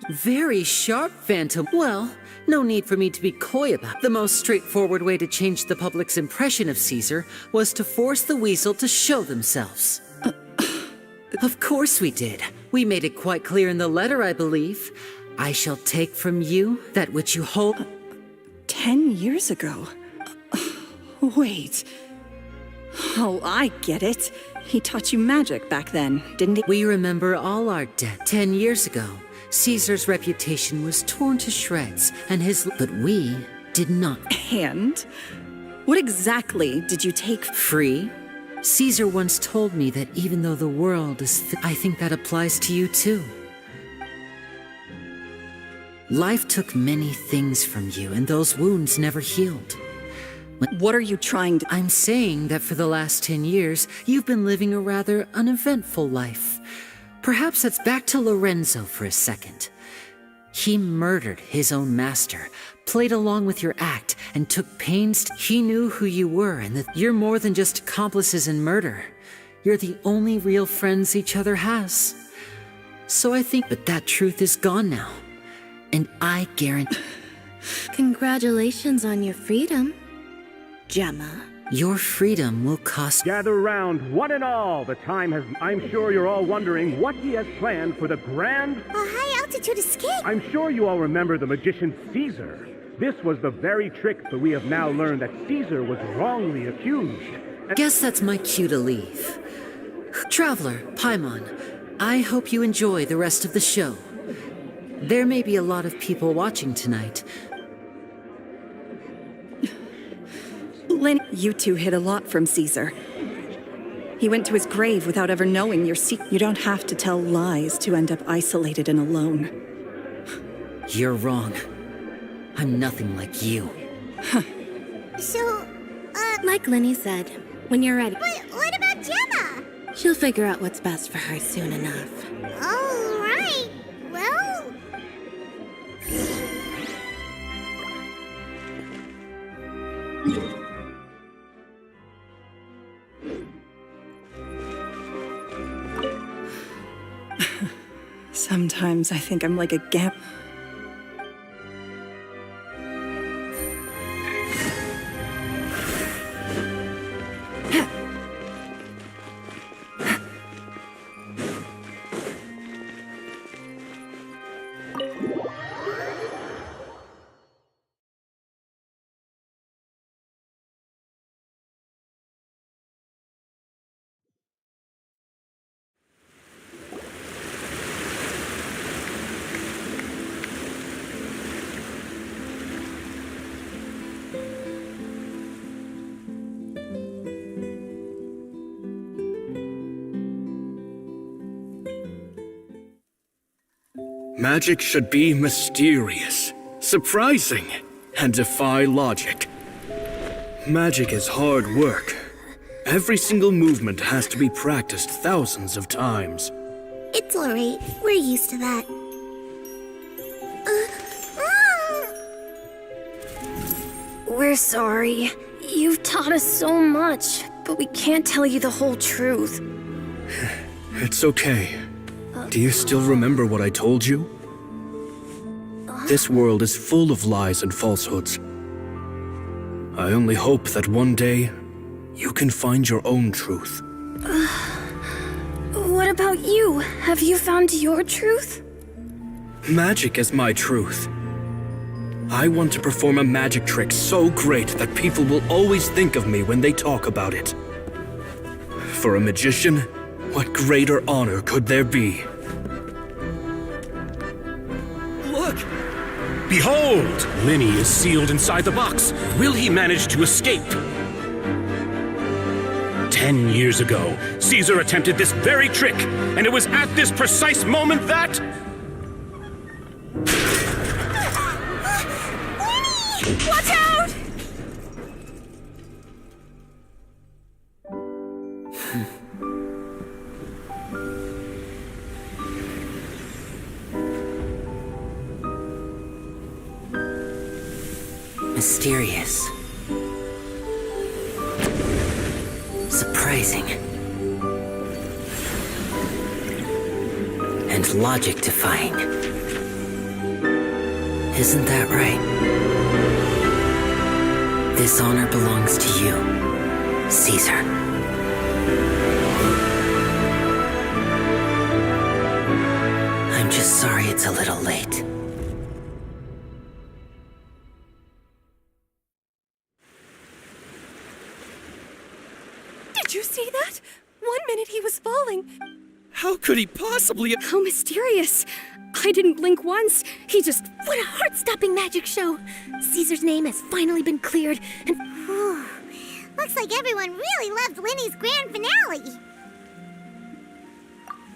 Very sharp, Phantom. Well, no need for me to be coy about it. The most straightforward way to change the public's impression of Caesar was to force the weasel to show themselves. Of course we did. We made it quite clear in the letter, I believe. I shall take from you that which you hold. 10 years ago? Wait. Oh, I get it. He taught you magic back then, didn't he? We remember all our debt. 10 years ago, Caesar's reputation was torn to shreds, and his... But we did not. And? What exactly did you take? Free? Caesar once told me that even though the world is... I think that applies to you too. Life took many things from you, and those wounds never healed. What are you trying to... I'm saying that for the last 10 years, you've been living a rather uneventful life. Perhaps that's back to Lorenzo for a second. He murdered his own master, played along with your act, and took pains He knew who you were, and that you're more than just accomplices in murder. You're the only real friends each other has. So I think that that truth is gone now. And I guarantee... Congratulations on your freedom, Gemma. Your freedom will cost... Gather round, one and all. The time has... I'm sure you're all wondering what he has planned for the grand... A high-altitude escape! I'm sure you all remember the magician Caesar. This was the very trick that we have now learned that Caesar was wrongly accused. Guess that's my cue to leave. Traveler, Paimon, I hope you enjoy the rest of the show. There may be a lot of people watching tonight. Lynn, you two hid a lot from Caesar. He went to his grave without ever knowing your secret. You don't have to tell lies to end up isolated and alone. You're wrong. I'm nothing like you. So, Like Linny said, when you're ready. But what about Gemma? She'll figure out what's best for her soon enough. All right. Well... Sometimes I think I'm like a gap. Magic should be mysterious, surprising, and defy logic. Magic is hard work. Every single movement has to be practiced thousands of times. It's alright. We're used to that. We're sorry. You've taught us so much, but we can't tell you the whole truth. It's okay. Do you still remember what I told you? This world is full of lies and falsehoods. I only hope that one day you can find your own truth. What about you? Have you found your truth? Magic is my truth. I want to perform a magic trick so great that people will always think of me when they talk about it. For a magician, what greater honor could there be? Look! Behold! Liyue is sealed inside the box. Will he manage to escape? 10 years ago, Caesar attempted this very trick, and it was at this precise moment that... Watch out! Mysterious. Surprising. And logic-defying. Isn't that right? This honor belongs to you, Caesar. I'm just sorry it's a little late. Did you see that? 1 minute he was falling. How could he possibly... How mysterious. I didn't blink once. He just... What a heart-stopping magic show! Caesar's name has finally been cleared, and... Looks like everyone really loved Liyue's grand finale!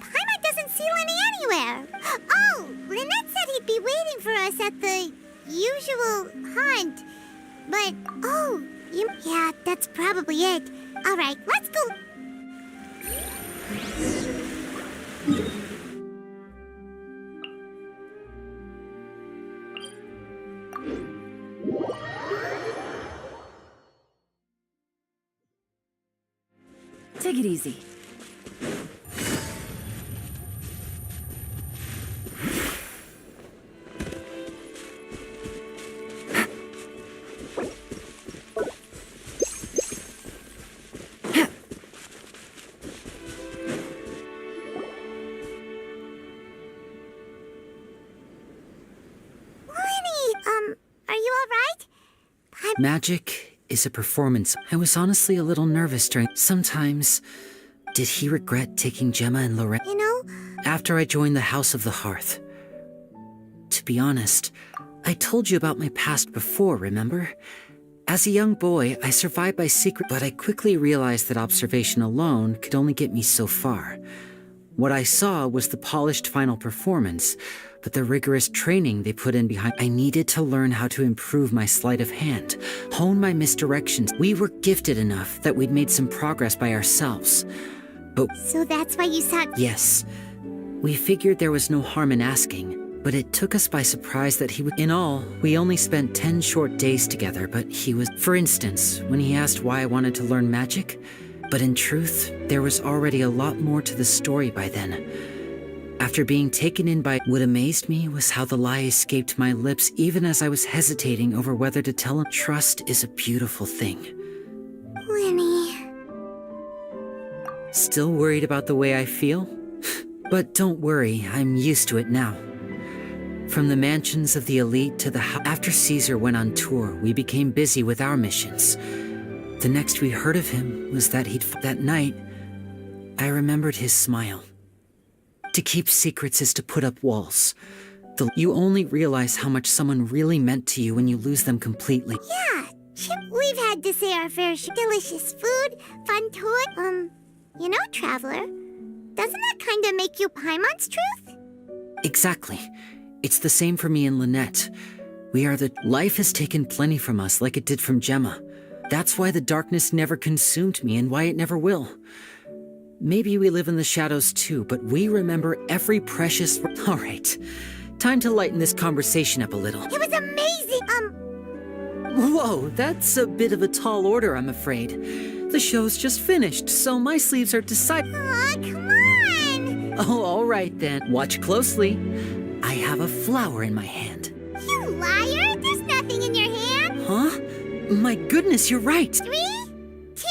Paimon doesn't see Liyue anywhere! Oh, Lynette said he'd be waiting for us at the... usual hunt. But, yeah, that's probably it. Alright, let's go... Take it easy. Are you alright? Magic is a performance. I was honestly a little nervous during... Sometimes, did he regret taking Gemma and Lorenzo? You know? After I joined the House of the Hearth. To be honest, I told you about my past before, remember? As a young boy, I survived by secret, but I quickly realized that observation alone could only get me so far. What I saw was the polished final performance, but the rigorous training they put in behind... I needed to learn how to improve my sleight of hand, hone my misdirections. We were gifted enough that we'd made some progress by ourselves. But... So that's why you saw... Yes. We figured there was no harm in asking, but it took us by surprise that he would... In all, we only spent 10 short days together, but he was... For instance, when he asked why I wanted to learn magic, but in truth, there was already a lot more to the story by then. After being taken in by what amazed me was how the lie escaped my lips even as I was hesitating over whether to tell him trust is a beautiful thing. Lenny. Still worried about the way I feel? But don't worry, I'm used to it now. From the mansions of the elite to the after Caesar went on tour, we became busy with our missions. The next we heard of him was that that night, I remembered his smile. To keep secrets is to put up walls. You only realize how much someone really meant to you when you lose them completely. Yeah, Chip, we've had to say our fair share. Delicious food, fun tour. You know, Traveler, doesn't that kind of make you Paimon's truth? Exactly. It's the same for me and Lynette. Life has taken plenty from us, like it did from Gemma. That's why the darkness never consumed me and why it never will. Maybe we live in the shadows too, but we remember every precious... All right, time to lighten this conversation up a little. It was amazing, Whoa, that's a bit of a tall order, I'm afraid. The show's just finished, so my sleeves are decided. Aw, come on! Oh, all right then. Watch closely. I have a flower in my hand. You liar! There's nothing in your hand! Huh? My goodness, you're right. 3, 2...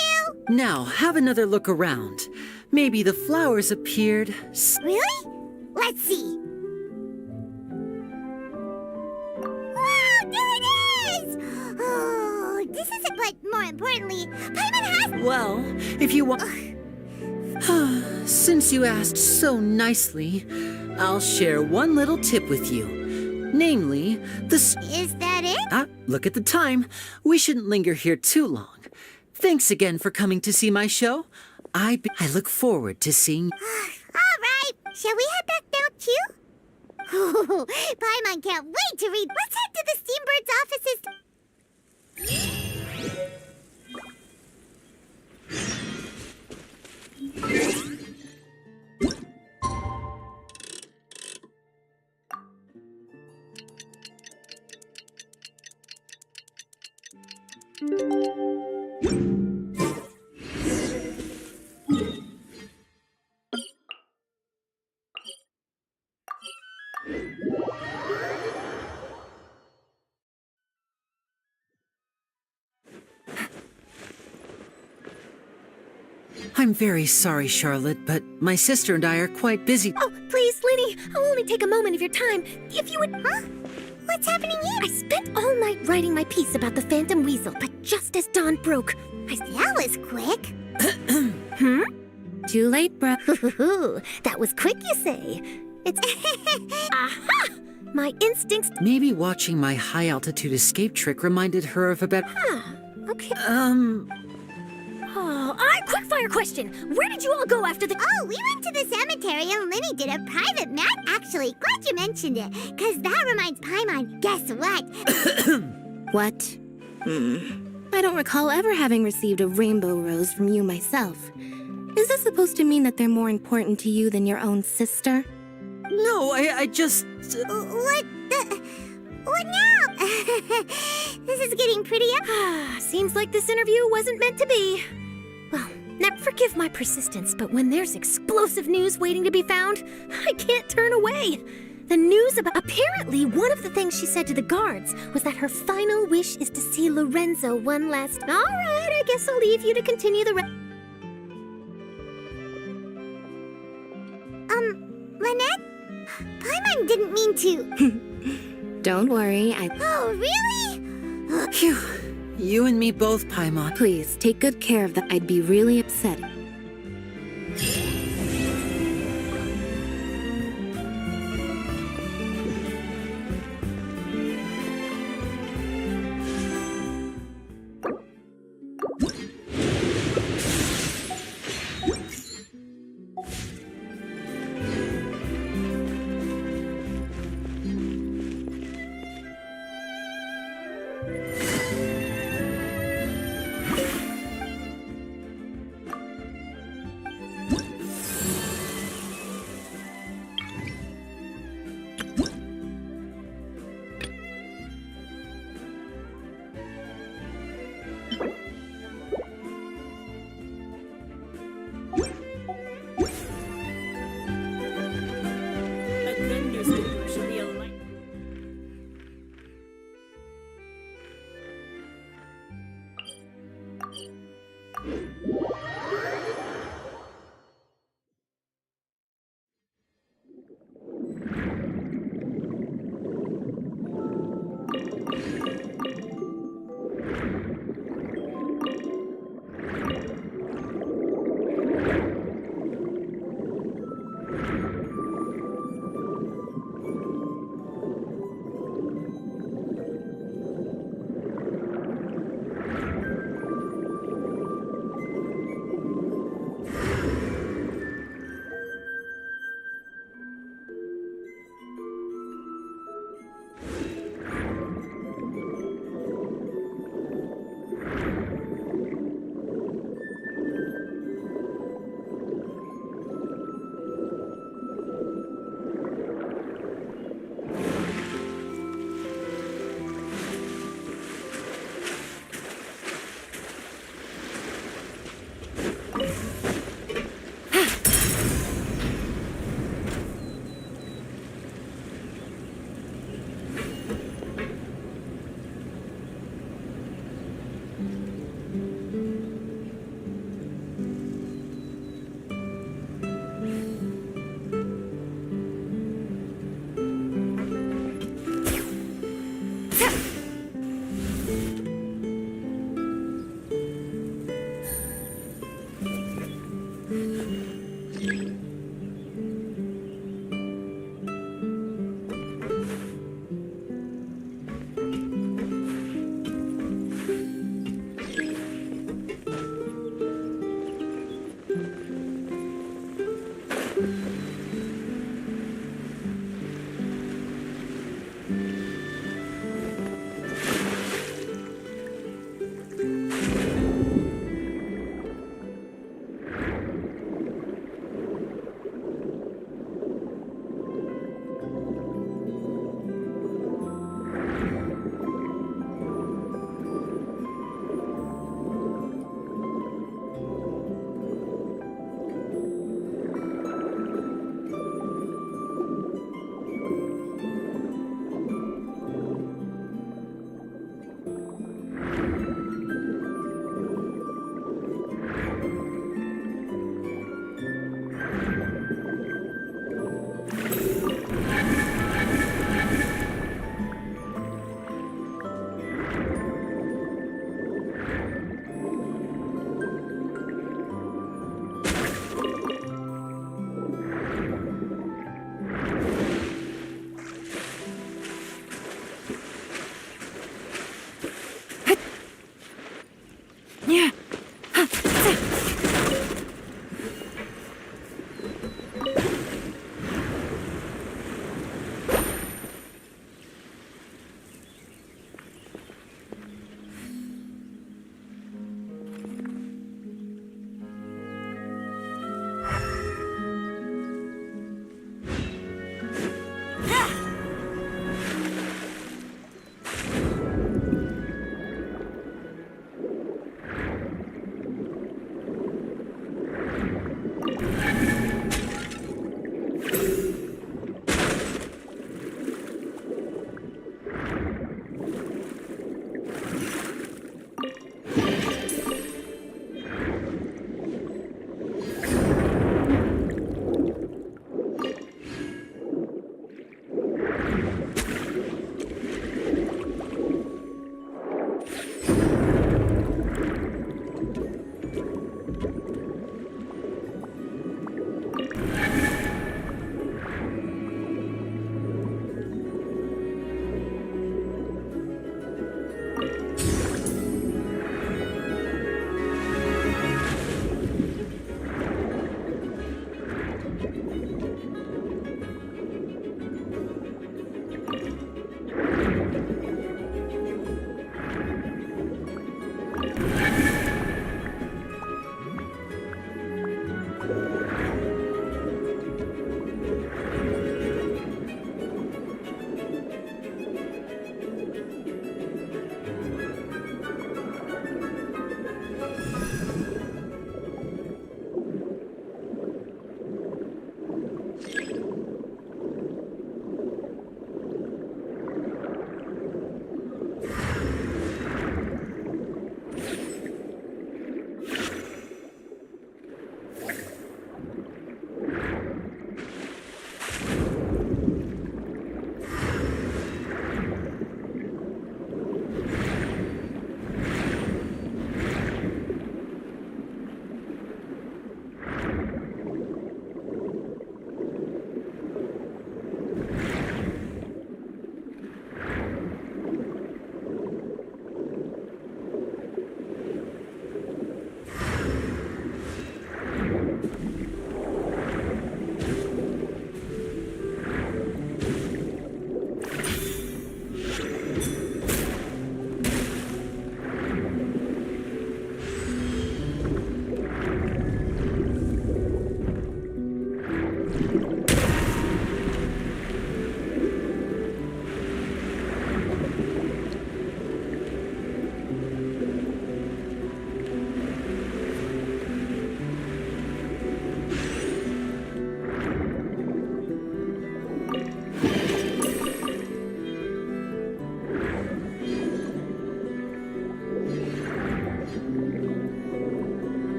Now, have another look around. Maybe the flowers appeared... Really? Let's see. Wow, there it is! Oh, this is it, but more importantly, Paimon has... Well, if you want... Since you asked so nicely, I'll share one little tip with you. Namely, Is that it? Look at the time. We shouldn't linger here too long. Thanks again for coming to see my show. I look forward to seeing... All right, shall we head back down too? Paimon can't wait to read. Let's head to the Steambird's offices. I'm very sorry, Charlotte, but my sister and I are quite busy. Oh, please, Linny, I'll only take a moment of your time. If you would... Huh? What's happening here? I spent all night writing my piece about the Phantom Weasel, but just as dawn broke... That was quick. Too late, bruh. That was quick, you say? It's... Aha! My instincts... Maybe watching my high-altitude escape trick reminded her of a better... Okay. Quickfire question. Where did you all go after the... Oh, we went to the cemetery and Linny did a private math. Actually, glad you mentioned it, because that reminds Paimon. Guess what? What? I don't recall ever having received a rainbow rose from you myself. Is this supposed to mean that they're more important to you than your own sister? No, I just... What now? This is getting pretty... Seems like this interview wasn't meant to be. Well, now forgive my persistence, but when there's explosive news waiting to be found, I can't turn away. The news about... Apparently, one of the things she said to the guards was that her final wish is to see Lorenzo one last... All right, I guess I'll leave you to continue the... Lynette? Paimon didn't mean to... Don't worry, Oh, really? Phew. You and me both, Paimon. Please, take good care of that. I'd be really upset.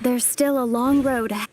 There's still a long road ahead.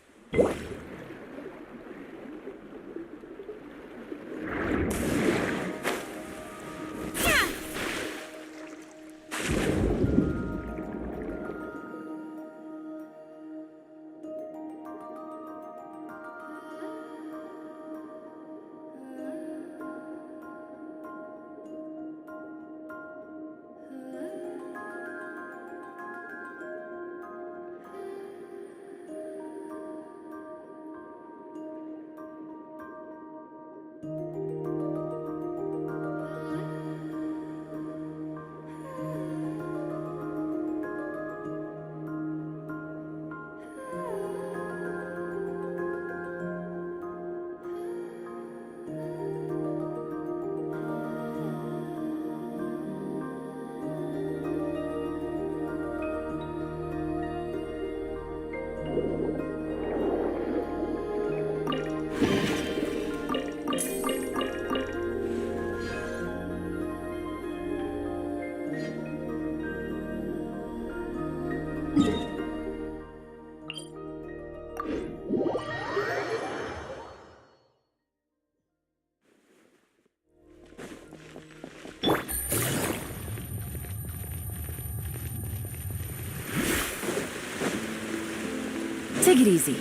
Take it easy.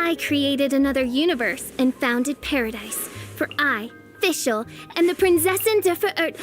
I created another universe and founded paradise. For I, Fischl, am the Prinzessin der Verirrt.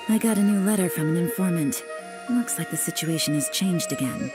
I got a new letter from an informant. Looks like the situation has changed again.